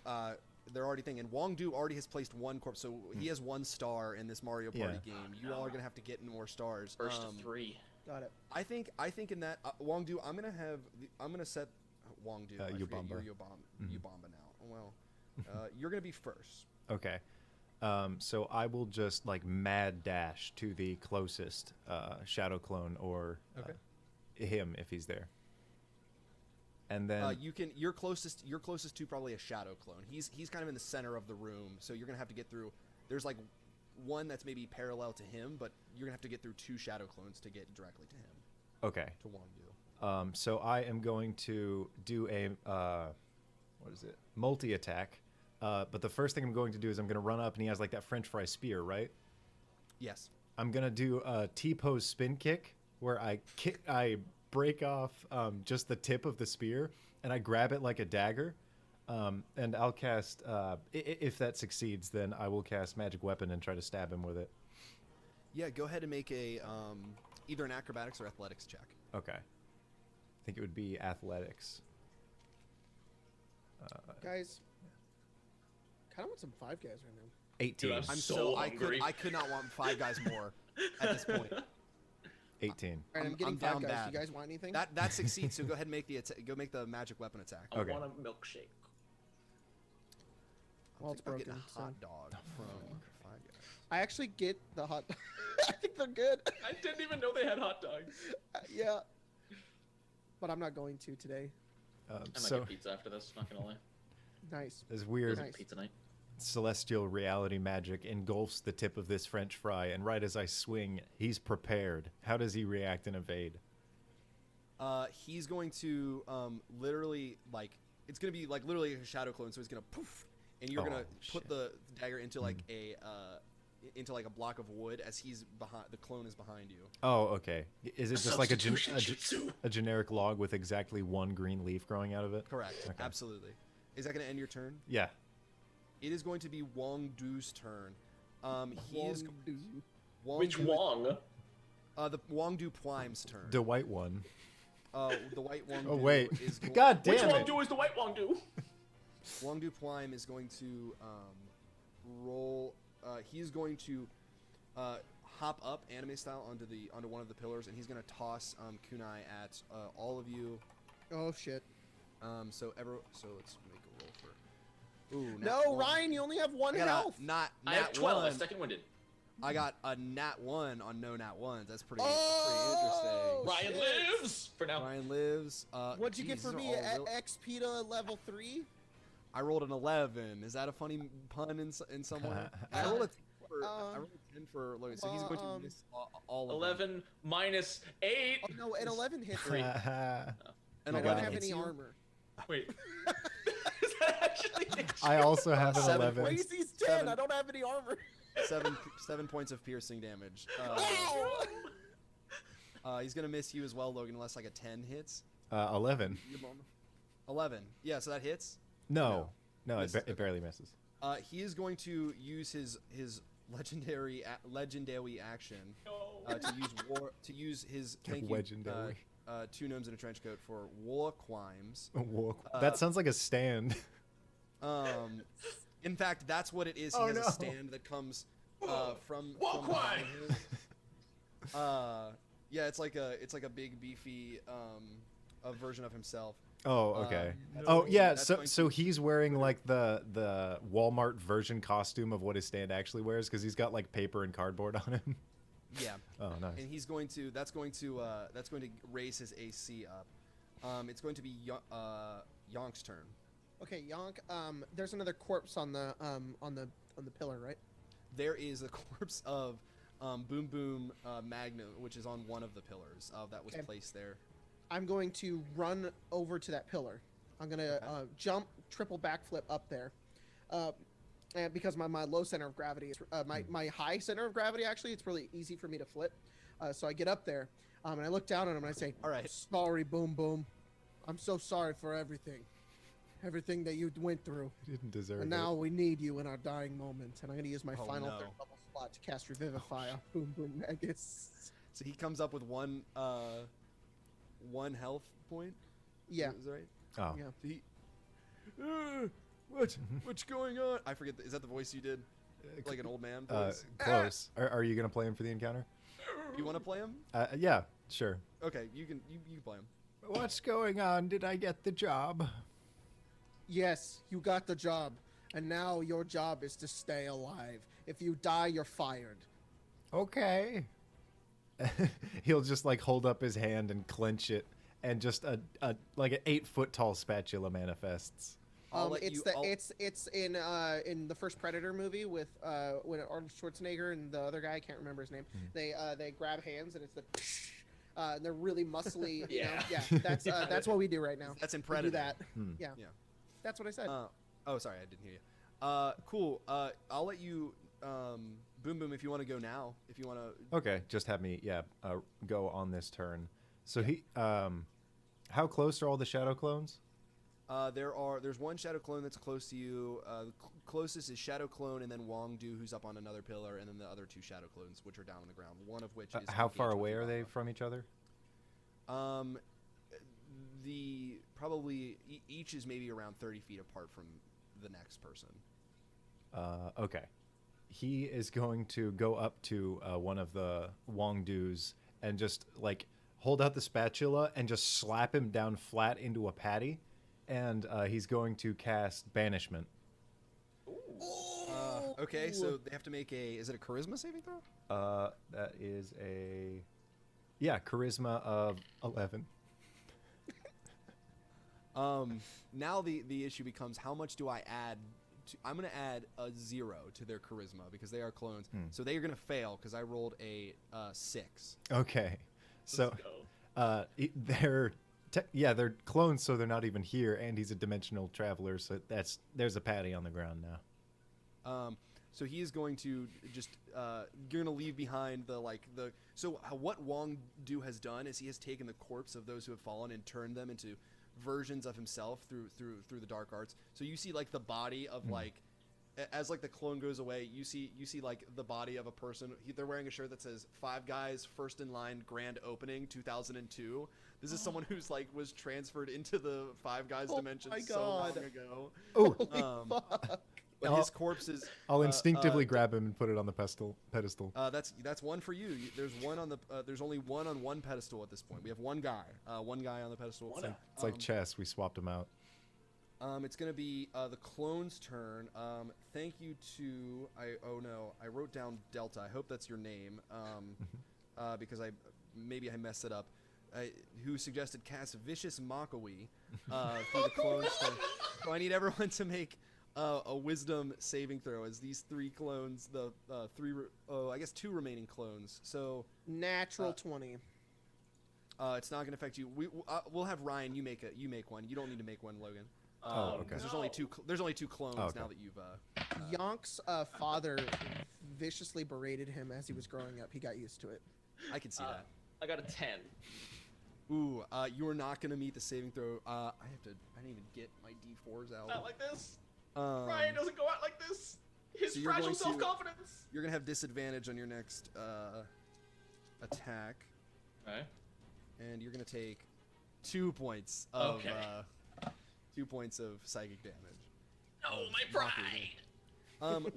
they're already thinking. Wong Do already has placed 1 corpse, so he has 1 star in this Mario Party game. You all are gonna have to get more stars. First 3. Got it. I think in that Wong Do, I'm gonna set Wong Do. I forget Ubamba. you're Ubamba now. Well, you're gonna be first. Okay. So I will just mad dash to the closest shadow clone or him if he's there. And then You're closest to probably a shadow clone. He's kind of in the center of the room, so you're gonna have to get through. There's one that's maybe parallel to him, but you're gonna have to get through 2 shadow clones to get directly to him. Okay. To Wong Do. So I am going to do a multi-attack. But the first thing I'm going to do is I'm going to run up, and he has like that French fry spear, right? Yes. I'm going to do a T-pose spin kick where I break off just the tip of the spear, and I grab it like a dagger. And I'll cast, if that succeeds, then I will cast Magic Weapon and try to stab him with it. Yeah, go ahead and make a either an acrobatics or athletics check. Okay. I think it would be athletics. Guys, kind of want some Five Guys right now. 18. Dude, I'm so I hungry. could not want 5 guys more at this point. 18. All right, I'm I'm getting down Five Guys. bad. You guys want anything? That succeeds. So go ahead and make the magic weapon attack. I Okay. want a milkshake. Well, it's I'm getting broken, a hot so- dog from 5 Guys. I actually get the hot. I think they're good. I didn't even know they had hot dogs. Yeah. But I'm not going to today. I might So get pizza after this, not gonna lie. Nice. this weird Nice. Pizza night. celestial reality magic engulfs the tip of this French fry, and right as I swing, he's prepared. How does he react and evade? He's going to literally it's gonna be like literally a shadow clone. So he's gonna poof, and you're Oh, gonna put shit. the dagger into like a block of wood as he's behind. The clone is behind you. Oh, okay. Is it just like a Substitution jutsu. generic log with exactly 1 green leaf growing out of it? Correct. Okay. Absolutely. Is that gonna end your turn? Yeah. It is going to be Wong Do's turn. He is Wong Which Do- Wong? The Wong Do Plime's turn. The white one. The white Wong Oh, Do wait. is go- God Which damn Wong it. Do is the white Wong Do? Wong Do Plime is going to roll. He's going to hop up anime style onto one of the pillars, and he's going to toss kunai at all of you. Oh shit. So let's make a roll for. Ooh, nat No, 1. Ryan, you only have 1 I got health. a nat I have 12. one. I'm second winded. I got a nat 1 on no nat 1s. That's pretty Oh, interesting. Ryan shit. lives for now. Ryan lives. What'd you get geez, for these me? are all real- XP to level 3? I rolled an 11. Is that a funny pun in some way? I rolled a 10 for Logan, so he's going to miss all of them. 11 minus 8. Oh no, an 11 hits Three. me. An I don't 11 have hits any you? armor. Wait. Is that actually I also have an 7 11. points. Crazy's 10. Seven. I don't have any armor. 7 points of piercing damage. Ow! He's gonna miss you as well, Logan, unless like a 10 hits. 11. 11. Yeah, so that hits. No, Misses, it barely misses. He is going to use his legendary action No. to use his thank you, Legendary. 2 gnomes in a trench coat for war crimes. That sounds like a stand. In fact, that's what it is. He Oh, has no. a stand that comes from Walk behind wide. him. Yeah, it's like a big beefy a version of himself. Oh, okay. that's Oh, going- yeah. that's So going so to- he's wearing like the Walmart version costume of what his stand actually wears because he's got like paper and cardboard on him. Yeah. Oh, nice. And he's going to that's going to raise his AC up. It's going to be Yonk's turn. Okay, Yonk. There's another corpse on the pillar, right? There is a corpse of Boom Boom Magnum, which is on one of the pillars that was Okay. placed there. I'm going to run over to that pillar. I'm gonna jump, triple backflip up there, and because my low center of gravity is my high center of gravity actually, it's really easy for me to flip. So I get up there, and I look down at him and I say, All right. "Sorry, Boom Boom. I'm so sorry for everything that you went through. He didn't deserve And now we need you in our dying moments." And I'm gonna use my Oh, final no. 3rd level slot to cast Revivify on Boom Boom Magus. So he comes up with one health point. Yeah, Is that right? Oh. yeah. He, what's going on? I forget. Is that the voice you did? Like an old man voice? Close. Are you gonna play him for the encounter? You want to play him? Yeah, sure. Okay, you can play him. What's going on? Did I get the job? Yes, you got the job, and now your job is to stay alive. If you die, you're fired. Okay. He'll just like hold up his hand and clench it, and just a like an 8-foot tall spatula manifests. It's in the first Predator movie with when Arnold Schwarzenegger and the other guy, I can't remember his name. They grab hands and it's the and they're really muscly. Yeah. That's what we do right now. That's in We Predator. do that. Yeah. That's what I said. Oh, sorry, I didn't hear you. Cool. I'll let you, Boom Boom, if you want to go now. If you want to. Okay, just have me, go on this turn. So how close are all the shadow clones? There's one shadow clone that's close to you. The closest is Shadow Clone, and then Wong Do, who's up on another pillar, and then the other two shadow clones, which are down on the ground. One of which is. How far engaged away with are they Obama. from each other? Each is maybe around 30 feet apart from the next person. Okay. He is going to go up to one of the Wong Do's and just like hold out the spatula and just slap him down flat into a patty, and he's going to cast Banishment. Okay, so they have to make is it a charisma saving throw? That is a charisma of 11. Now the issue becomes how much do I add? I'm going to add a 0 to their charisma because they are clones. So they are going to fail because I rolled a 6. Okay, so Let's go. they're clones, so they're not even here, and he's a dimensional traveler, so there's a patty on the ground now. So he is going to just you're going to leave behind what Wong Do has done is he has taken the corpse of those who have fallen and turned them into versions of himself through the dark arts. So you see like the body of as like the clone goes away, you see like the body of a person. They're wearing a shirt that says Five Guys First in Line Grand Opening 2002. This is someone who's like was transferred into the Five Guys dimension so long ago. Oh, But his corpse is. I'll instinctively grab him and put it on the pedestal. That's one for you. There's one on the. There's only one on one pedestal at this point. We have one guy on the pedestal. It's like chess. We swapped him out. It's gonna be the clone's turn. Thank you to I wrote down Delta. I hope that's your name. Because I messed it up. Who suggested cast Vicious Mockery for the clone's turn. So I need everyone to make a wisdom saving throw as these three clones, two remaining clones. So Natural 20. it's not going to affect you. We'll have Ryan. You make one. You don't need to make one, Logan. Okay. Because there's only two clones now that you've. Yonk's father viciously berated him as he was growing up. He got used to it. I can see that. I got a 10. Ooh, you are not going to meet the saving throw. I need to get my D4s out. Not like this. Ryan doesn't go out like this. His so you're fragile going to- self-confidence. You're going to have disadvantage on your next attack, Okay. and you're going to take 2 points of Okay. 2 points of psychic damage. No, my pride.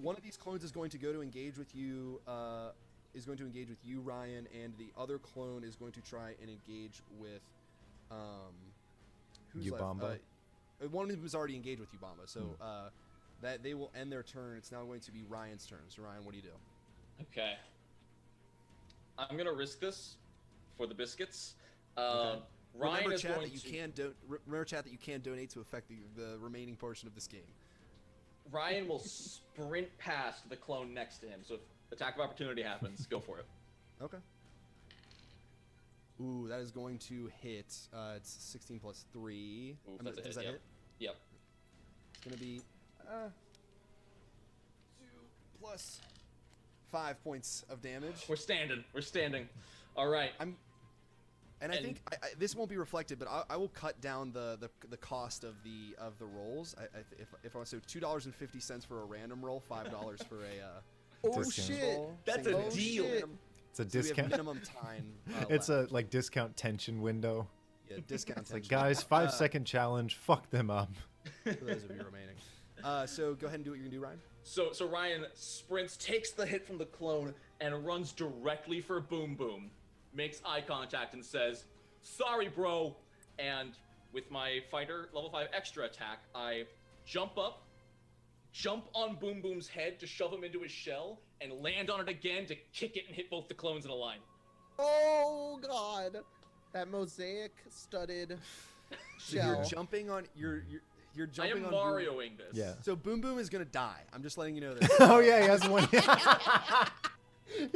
One of these clones is going to go to engage with you. Ryan, and the other clone is going to try and engage with who's Ubamba. left? One of them was already engaged with Ubamba, so that they will end their turn. It's now going to be Ryan's turn. So Ryan, what do you do? Okay. I'm gonna risk this for the biscuits. Okay. Ryan Remember, is chat, going that you to. can remember, chat, that you can donate to affect the remaining portion of this game. Ryan will sprint past the clone next to him. So if attack of opportunity happens, go for it. Okay. Ooh, that is going to hit. It's 16 plus 3. Ooh, I mean, that's a does hit, that yep. hit? Yep. It's going to be 2 plus 5 points of damage. We're standing. All right. I think this won't be reflected, but I will cut down the cost of the rolls. If I want, so $2.50 for a random roll, $5 for a Oh Discount. shit! roll. That's Single a roll. deal. Shit. It's a So we have discount. minimum time. It's left. a discount tension window. Yeah, discount. It's like, tension. guys, 5-second challenge. Fuck them up. For those of you remaining. So go ahead and do what you're gonna do, Ryan. So Ryan sprints, takes the hit from the clone, and runs directly for Boom Boom. Makes eye contact and says, "Sorry, bro." And with my fighter level 5 extra attack, I jump up, jump on Boom Boom's head to shove him into his shell, and land on it again to kick it and hit both the clones in a line. Oh god! That mosaic studded So you're shell. jumping on You're I jumping am on Boom. Marioing this. Yeah. So Boom Boom is gonna die. I'm just letting you know this. Oh yeah, he has one. He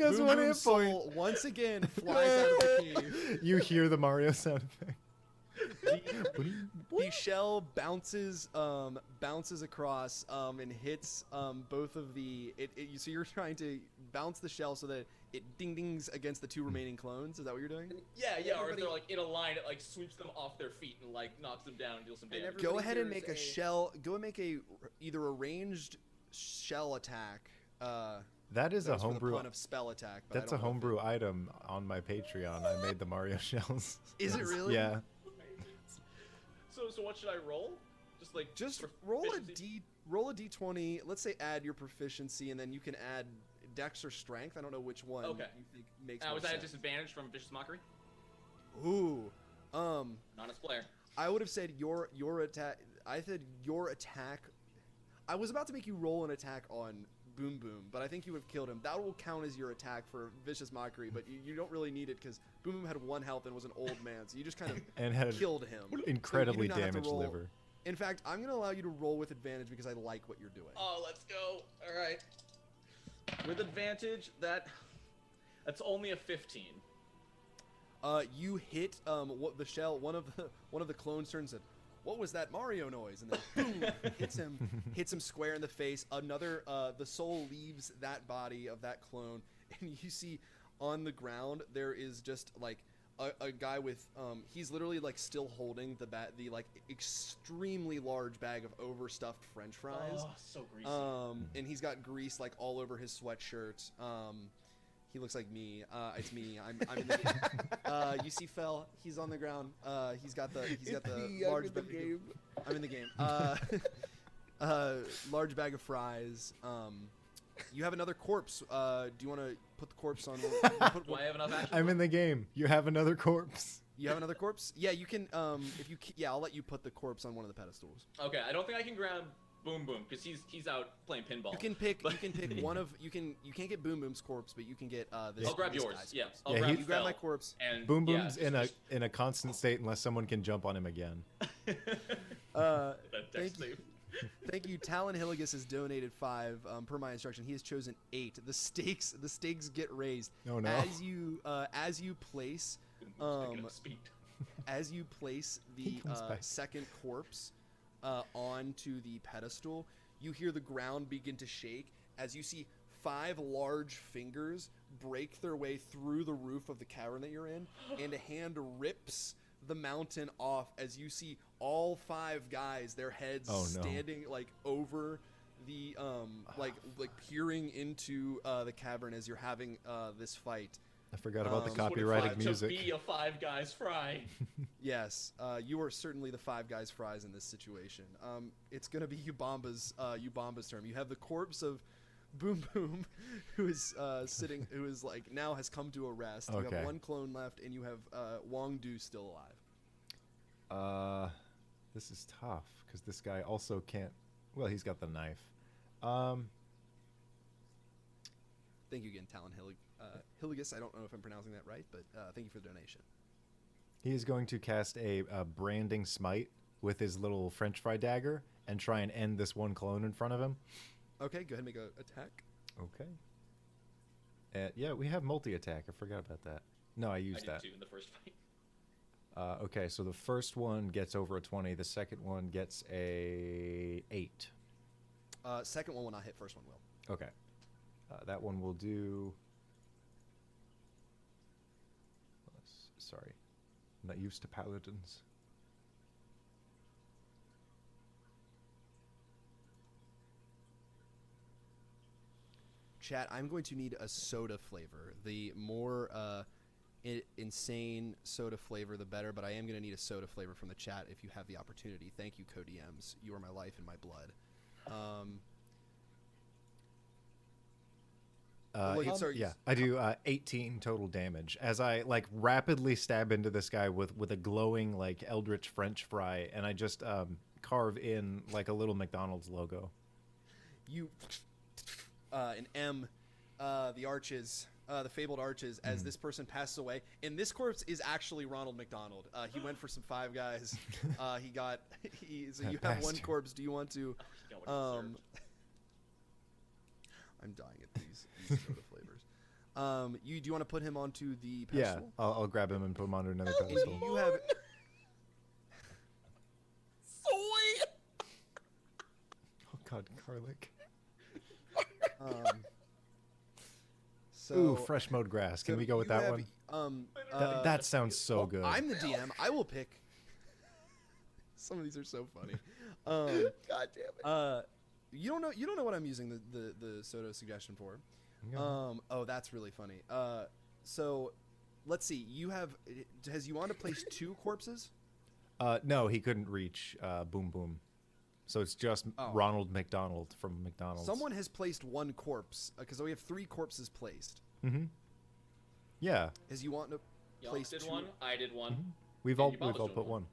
has Boom one Boom's hit point. soul once again flies out of the cave. You hear the Mario sound effect. The shell bounces across and hits both of the. So you're trying to bounce the shell so that it dings against the two remaining clones. Is that what you're doing? Yeah. Or if they're like in a line, it like sweeps them off their feet and like knocks them down and deals some damage. Go ahead and hears make a a- shell. Go and make either a ranged shell attack. That is a Goes for the homebrew. pun of spell attack. But I That's a don't know if homebrew item on my Patreon. I made the Mario shells. Is it really? Yeah. So what should I roll? Just Just roll a proficiency? roll a d20. Let's say add your proficiency, and then you can add Dex or Strength. I don't know which one Okay. you think makes Was more that a sense. disadvantage from Vicious Mockery? Ooh, Honest player. I would have said your attack. I said your attack. I was about to make you roll an attack on Boom Boom, but I think you would have killed him. That will count as your attack for Vicious Mockery, but you don't really need it because Boom Boom had 1 health and was an old man, so you just kind of And had killed him. So you do incredibly not have to damaged roll. liver. In fact, I'm going to allow you to roll with advantage because I like what you're doing. Oh, let's go. All right. With advantage, that's only a 15. You hit what the shell. One of the clones turns and, what was that Mario noise? And then boom, hits him square in the face. Another the soul leaves that body of that clone, and you see on the ground there is just like a guy with he's literally like still holding the like extremely large bag of overstuffed French fries. Oh, so greasy. And he's got grease like all over his sweatshirt. He looks like me. It's me. I'm in the game. You see Fel. He's on the ground. He's got the large bag. I'm in the game. Large bag of fries. You have another corpse. Do you want to put the corpse on? Do I have enough action? I'm in the game. You have another corpse. You have another corpse? Yeah, you can. If you, yeah, I'll let you put the corpse on one of the pedestals. Okay, I don't think I can grab Boom Boom because he's out playing pinball. You can pick. You can pick one of. You can't get Boom Boom's corpse, but you can get this. I'll grab this yours. guy's Yeah, corpse. I'll Yeah, grab You grab my Fel, corpse. And Boom yeah, Boom's just- in a constant state unless someone can jump on him again. that dex Thank you. save. Thank you. Talon Hilligus has donated 5 per my instruction. He has chosen 8. The stakes get raised. Oh no. As you place Boom Boom's picking up speed. as you place He the comes back. second corpse onto the pedestal, you hear the ground begin to shake as you see 5 large fingers break their way through the roof of the cavern that you're in, and a hand rips the mountain off as you see all 5 guys, their heads Oh, no. standing like over the like peering into the cavern as you're having this fight. I forgot about the This is what What it copyrighted felt music. To be a Five Guys fry. Yes, you are certainly the 5 guys fries in this situation. It's gonna be Ubamba's turn. You have the corpse of Boom Boom, who is sitting, who is like now has come to a rest. You Okay. have 1 clone left, and you have Wong Do still alive. This is tough because this guy also can't. Well, he's got the knife. Thank you again, Talon Hilligus. I don't know if I'm pronouncing that right, but thank you for the donation. He is going to cast a branding smite with his little French fry dagger and try and end this 1 clone in front of him. Okay, go ahead and make an attack. Okay. Yeah, we have multi-attack. I forgot about that. No, I I used did that. too in the first fight. Okay, so the first one gets over a 20. The second one gets a 8. Second one will not hit. First one will. Okay. That one will do... Sorry. I'm not used to paladins. Chat, I'm going to need a soda flavor. The more insane soda flavor, the better, but I am going to need a soda flavor from the chat if you have the opportunity. Thank you, CoDMs. You are my life and my blood. Yeah, I do 18 total damage as I like rapidly stab into this guy with a glowing like eldritch French fry, and I just carve in like a little McDonald's logo. You, an M, the arches the fabled arches as this person passes away. And this corpse is actually Ronald McDonald. He went for some Five Guys. So you have one corpse. Do you want to? I'm dying at these soda flavors. Do you want to put him onto the pedestal? Yeah, I'll grab him and put him onto another And pedestal. you have. Soy. Oh God, garlic. So, Ooh, fresh mowed grass. Can so we go with you that have, one? That sounds so good. I'm the DM. I will pick. Some of these are so funny. God damn it. You don't know what I'm using the soda suggestion for. Yeah. Oh, that's really funny. So let's see. Has Yuanda placed 2 corpses? No, he couldn't reach Boom Boom. So it's just Ronald McDonald from McDonald's. Someone has placed 1 corpse because we have 3 corpses placed. Mm-hmm. Yeah. Has Yuanda placed did 2? one. I did one. We've all put one.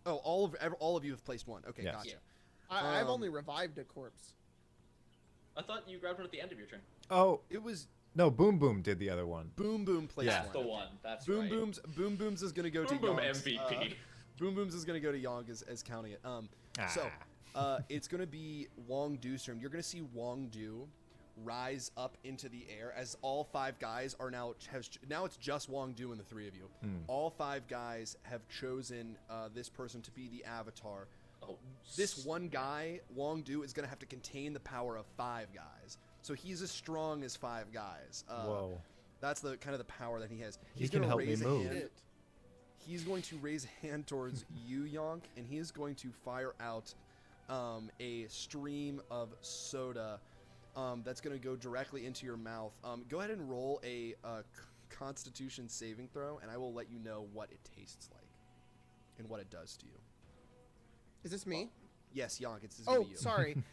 Oh, all of you have placed 1. Okay, Yes. gotcha. Yeah. I've only revived a corpse. I thought you grabbed one at the end of your turn. Oh It was no, Boom Boom did the other one. Boom Boom placed Yeah. That's 1. the one. That's Boom right. Boom's is gonna go Boom to Boom Yonk's, MVP. Boom Boom's is gonna go to Yonk as counting it. So it's gonna be Wong Do's turn. You're gonna see Wong Do rise up into the air as all 5 guys are now it's just Wong Do and the 3 of you. All 5 guys have chosen this person to be the avatar. Oh, This one guy, Wong Do, is gonna have to contain the power of 5 guys. So he's as strong as 5 guys. Whoa. That's the kind of the power that he has. He He's can gonna help me raise a move. hand. He's going to raise a hand towards you, Yonk, and he is going to fire out a stream of soda that's going to go directly into your mouth. Go ahead and roll a Constitution saving throw, and I will let you know what it tastes like and what it does to you. Is this me? Yes, Yonk, it's gonna Oh, be you. sorry.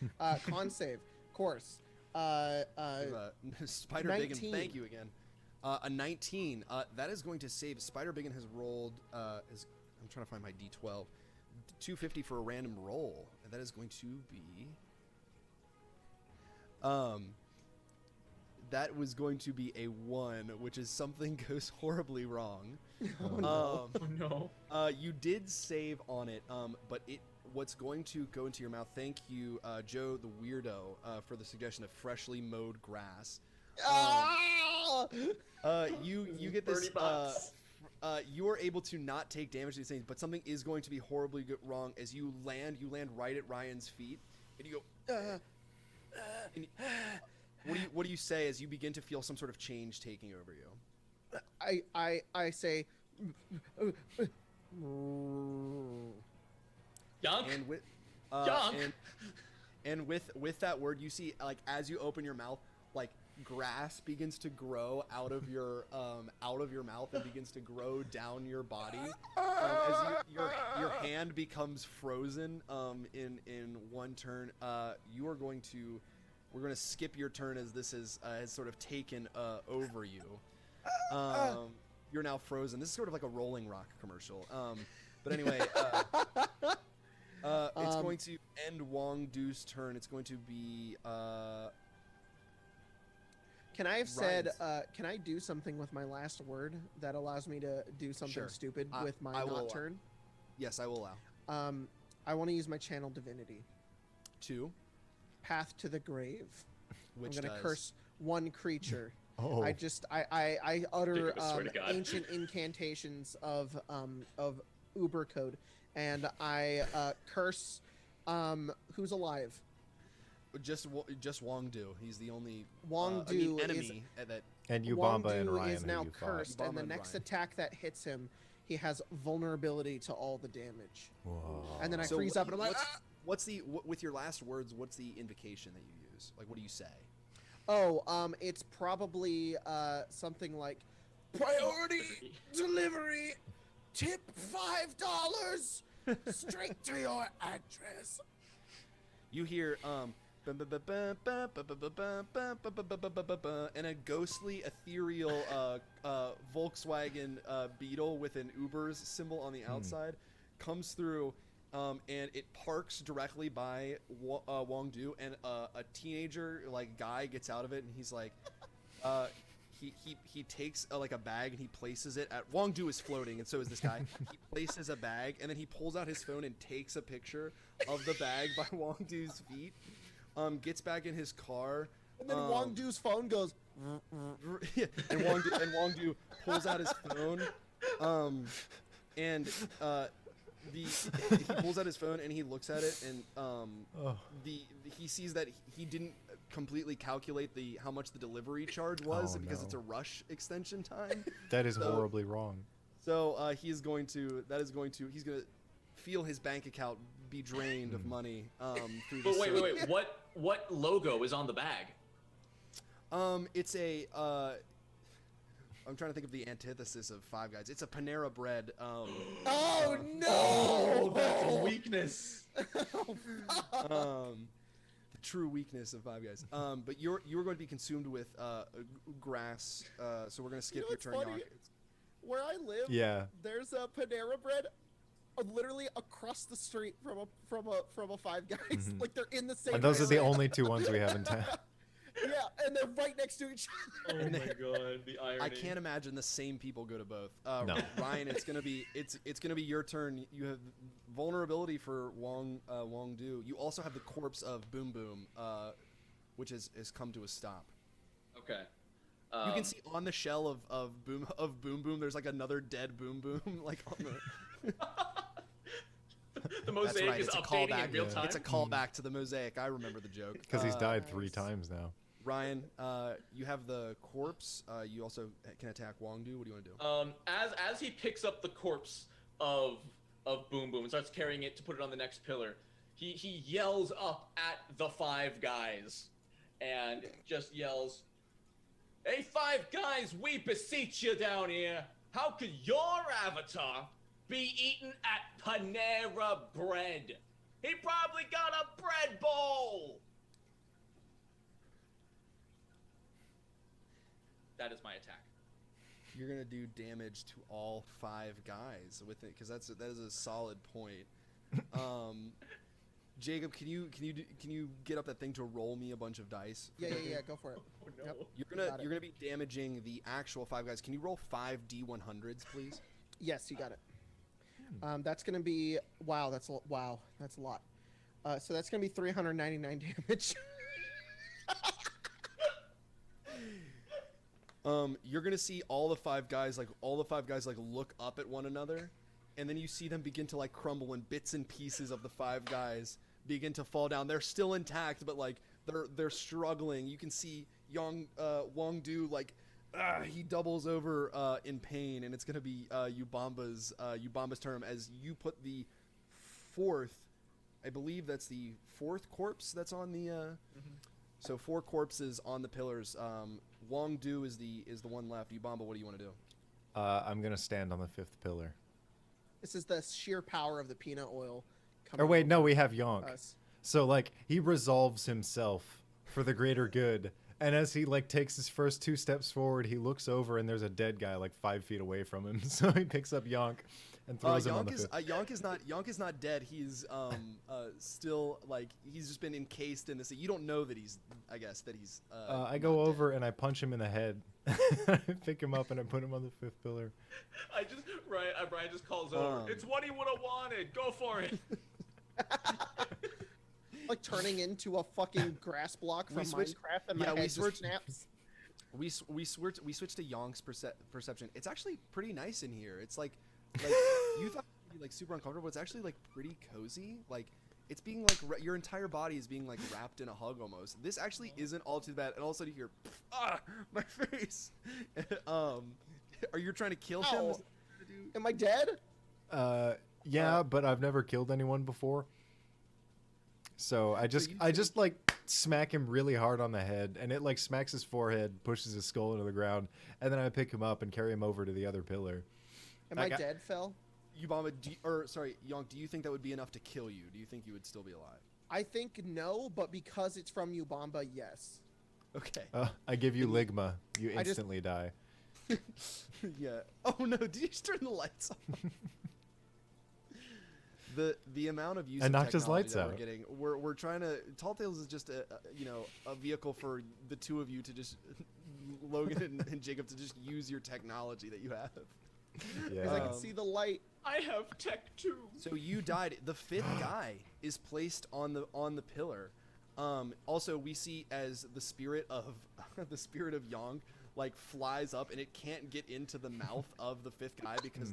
Con save. Course. Spider Biggin, 19. thank you again. A 19. That is going to save. Spider Biggin has rolled. I'm trying to find my D12. 250 for a random roll, and that is going to be. That was going to be a 1, which is something goes horribly wrong. Oh no. You did save on it, but what's going to go into your mouth? Thank you, Joe the Weirdo, for the suggestion of freshly mowed grass. You get this. $30. You are able to not take damage to these things, but something is going to be horribly wrong as you land. You land right at Ryan's feet, and you go. What do you say as you begin to feel some sort of change taking over you? I say. Yonk. And with Yonk. and with that word, you see like as you open your mouth, like grass begins to grow out of your mouth and begins to grow down your body. As your hand becomes frozen in one turn. We're going to skip your turn as this has sort of taken over you. You're now frozen. This is sort of like a Rolling Rock commercial. But anyway, it's going to end Wong Do's turn. It's going to be. Can I have said? Ryan's. Can I do something with my last word that allows me to do something Sure. stupid with my I will not allow. turn? Yes, I will allow. I want to use my channel divinity. 2, Path to the grave. which I'm gonna does. curse one creature. Oh. I utter I swear to God. ancient incantations of Uber code, and I curse who's alive. Just Wong Do. He's the only Wong Do enemy that. And Wong Yubamba and Do Ryan is now who you fought. cursed, and the Yubamba and next Ryan. attack that hits him, he has vulnerability to all the damage. Whoa. And then I So freeze up, and I'm like, with your last words? What's the invocation that you use? Like, what do you say? it's probably something like priority delivery, tip $5 straight to your address. You hear and a ghostly, ethereal Volkswagen Beetle with an Uber's symbol on the outside comes through, and it parks directly by Wong Do, and a teenager guy gets out of it, and he's like, he takes like a bag and he places it at Wong Do is floating and so is this guy. He places a bag and then he pulls out his phone and takes a picture of the bag by Wong Do's feet. Gets back in his car. And then Wong Do's phone goes. Yeah, and Wong Do pulls out his phone. And he pulls out his phone and he looks at it and he sees that he didn't completely calculate how much the delivery charge was because it's a rush extension time. That is horribly wrong. So he's going to feel his bank account be drained of money through But wait. What logo is on the bag? It's a I'm trying to think of the antithesis of Five Guys. It's a Panera Bread. Oh no! Oh, that's a weakness. The true weakness of Five Guys. But you're going to be consumed with grass. So we're going to skip your turn. Funny? Where I live, there's a Panera Bread, literally across the street from a Five Guys. Like they're in the same. And those are the only two ones we have in town. Yeah, and they're right next to each other. Oh my god, the irony. I can't imagine the same people go to both. No. Ryan, it's gonna be your turn. You have vulnerability for Wong Do. You also have the corpse of Boom Boom, which has come to a stop. Okay. You can see on the shell of Boom Boom. There's like another dead Boom Boom, like on the. The mosaic is updating in real time. It's a callback to the mosaic. I remember the joke. Because he's died 3 times now. Ryan, you have the corpse. You also can attack Wong Do. What do you want to do? As he picks up the corpse of Boom Boom and starts carrying it to put it on the next pillar, he yells up at the Five Guys, and just yells, "Hey, Five Guys, we beseech you down here. How could your avatar be eaten at Panera Bread? He probably got a bread bowl." That is my attack. You're gonna do damage to all 5 guys with it, because that is a solid point. Jacob, can you get up that thing to roll me a bunch of dice? Yeah, go for it. Oh, no. Yep. You're gonna be damaging the actual 5 guys. Can you roll 5 D100s, please? Yes, you got it. That's gonna be that's a lot. So that's gonna be 399 damage. You're gonna see all the 5 guys look up at one another, and then you see them begin to like crumble, and bits and pieces of the 5 guys begin to fall down. They're still intact, but like they're struggling. You can see Wong Do like he doubles over in pain, and it's gonna be Yubamba's turn as you put the 4th. I believe that's the 4th corpse that's on the. So 4 corpses on the pillars. Wong Do is the one left. Yubamba, what do you want to do? I'm gonna stand on the 5th pillar. This is the sheer power of the peanut oil. Or wait, no, we have Yonk. Us. So like he resolves himself for the greater good, and as he like takes his first 2 steps forward, he looks over and there's a dead guy like 5 feet away from him. So he picks up Yonk and throws him on the 5th. Yonk is not dead. He's still like he's just been encased in this. You don't know that he's. I guess that he's. I go over and I punch him in the head. I pick him up and I put him on the 5th pillar. Brian just calls over. It's what he would have wanted. Go for it. Like turning into a fucking grass block from Minecraft, and my head just snaps. We switched to Yonk's perception. It's actually pretty nice in here. It's like you thought it would be like super uncomfortable. It's actually like pretty cozy. Like it's being like your entire body is being like wrapped in a hug almost. This actually isn't all too bad. And all of a sudden you hear, my face. Are you trying to kill him? Am I dead? Yeah, but I've never killed anyone before. So I just like smack him really hard on the head, and it like smacks his forehead, pushes his skull into the ground, and then I pick him up and carry him over to the other pillar. Am I dead, Phil? Yubamba, Yonk, do you think that would be enough to kill you? Do you think you would still be alive? I think no, but because it's from Yubamba, yes. Okay. I give you Ligma. You instantly die. Yeah. Oh no! Did you just turn the lights off? The amount of use I of knocked his technology lights that out. we're getting, we're trying to. Tall Tales is just a vehicle for the 2 of you to just Logan and Jacob to just use your technology that you have. Yeah. I can see the light. I have tech too. So you died. The fifth guy is placed on the pillar. Also, we see as the spirit of Yang like flies up, and it can't get into the mouth of the fifth guy because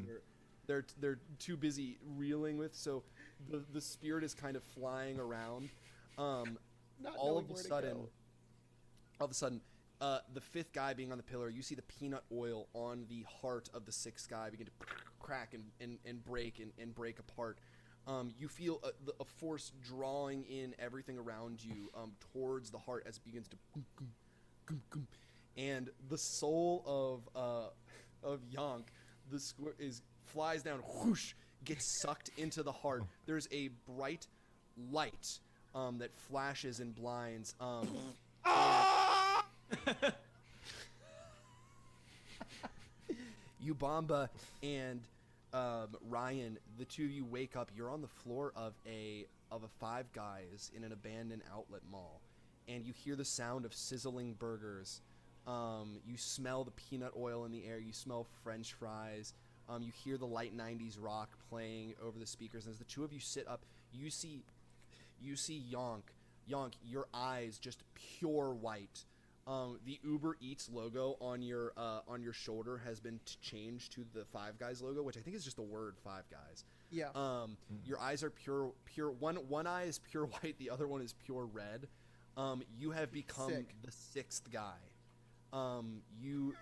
they're too busy reeling with. So the spirit is kind of flying around. All of a sudden, the fifth guy being on the pillar, you see the peanut oil on the heart of the sixth guy begin to crack and break apart. You feel a force drawing in everything around you towards the heart as it begins to and the soul of Yank, flies down, whoosh, gets sucked into the heart. There's a bright light that flashes and blinds. Yubamba and Ryan, the two of you wake up. You're on the floor of a Five Guys in an abandoned outlet mall, and you hear the sound of sizzling burgers. You smell the peanut oil in the air. You smell French fries. You hear the light 90s rock playing over the speakers. And as the two of you sit up, you see Yonk. Yonk, your eyes just pure white. The Uber Eats logo on your shoulder has been changed to the Five Guys logo, which I think is just the word Five Guys. Yeah. Your eyes are pure. One eye is pure white. The other one is pure red. You have become the sixth guy. You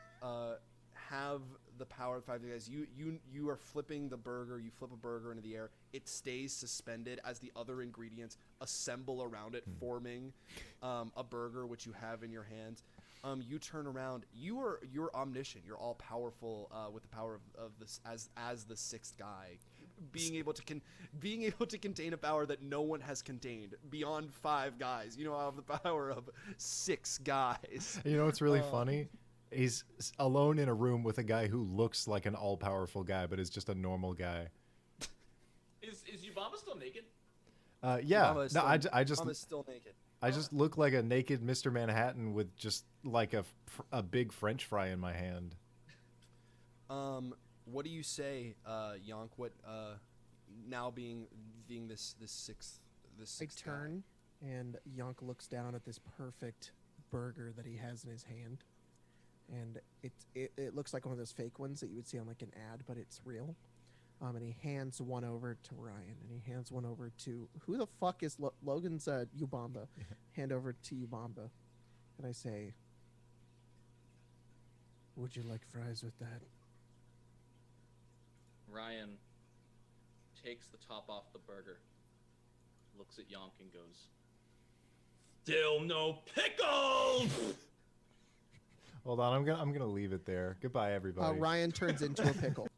have the power of the Five Guys. You are flipping the burger. You flip a burger into the air. It stays suspended as the other ingredients assemble around it, forming a burger which you have in your hands. You turn around. You're omniscient. You're all powerful with the power of this as the sixth guy, being able to contain a power that no one has contained beyond Five Guys. You know, I have the power of six guys. You know what's really funny? He's alone in a room with a guy who looks like an all-powerful guy, but is just a normal guy. Is Yubamba still naked? Yeah. Yubamba is No, still, I just Yubamba's still naked. I just look like a naked Mr. Manhattan with just like a big French fry in my hand. What do you say, Yonk? What now being this sixth I guy? turn, and Yonk looks down at this perfect burger that he has in his hand, and it looks like one of those fake ones that you would see on like an ad, but it's real. And he hands one over to Ryan, and he hands one over to who the fuck is Logan's Yubamba. Hand over to Yubamba, and I say, "Would you like fries with that?" Ryan takes the top off the burger, looks at Yonk and goes, "Still no pickles!" Hold on, I'm gonna leave it there. Goodbye, everybody. Ryan turns into a pickle.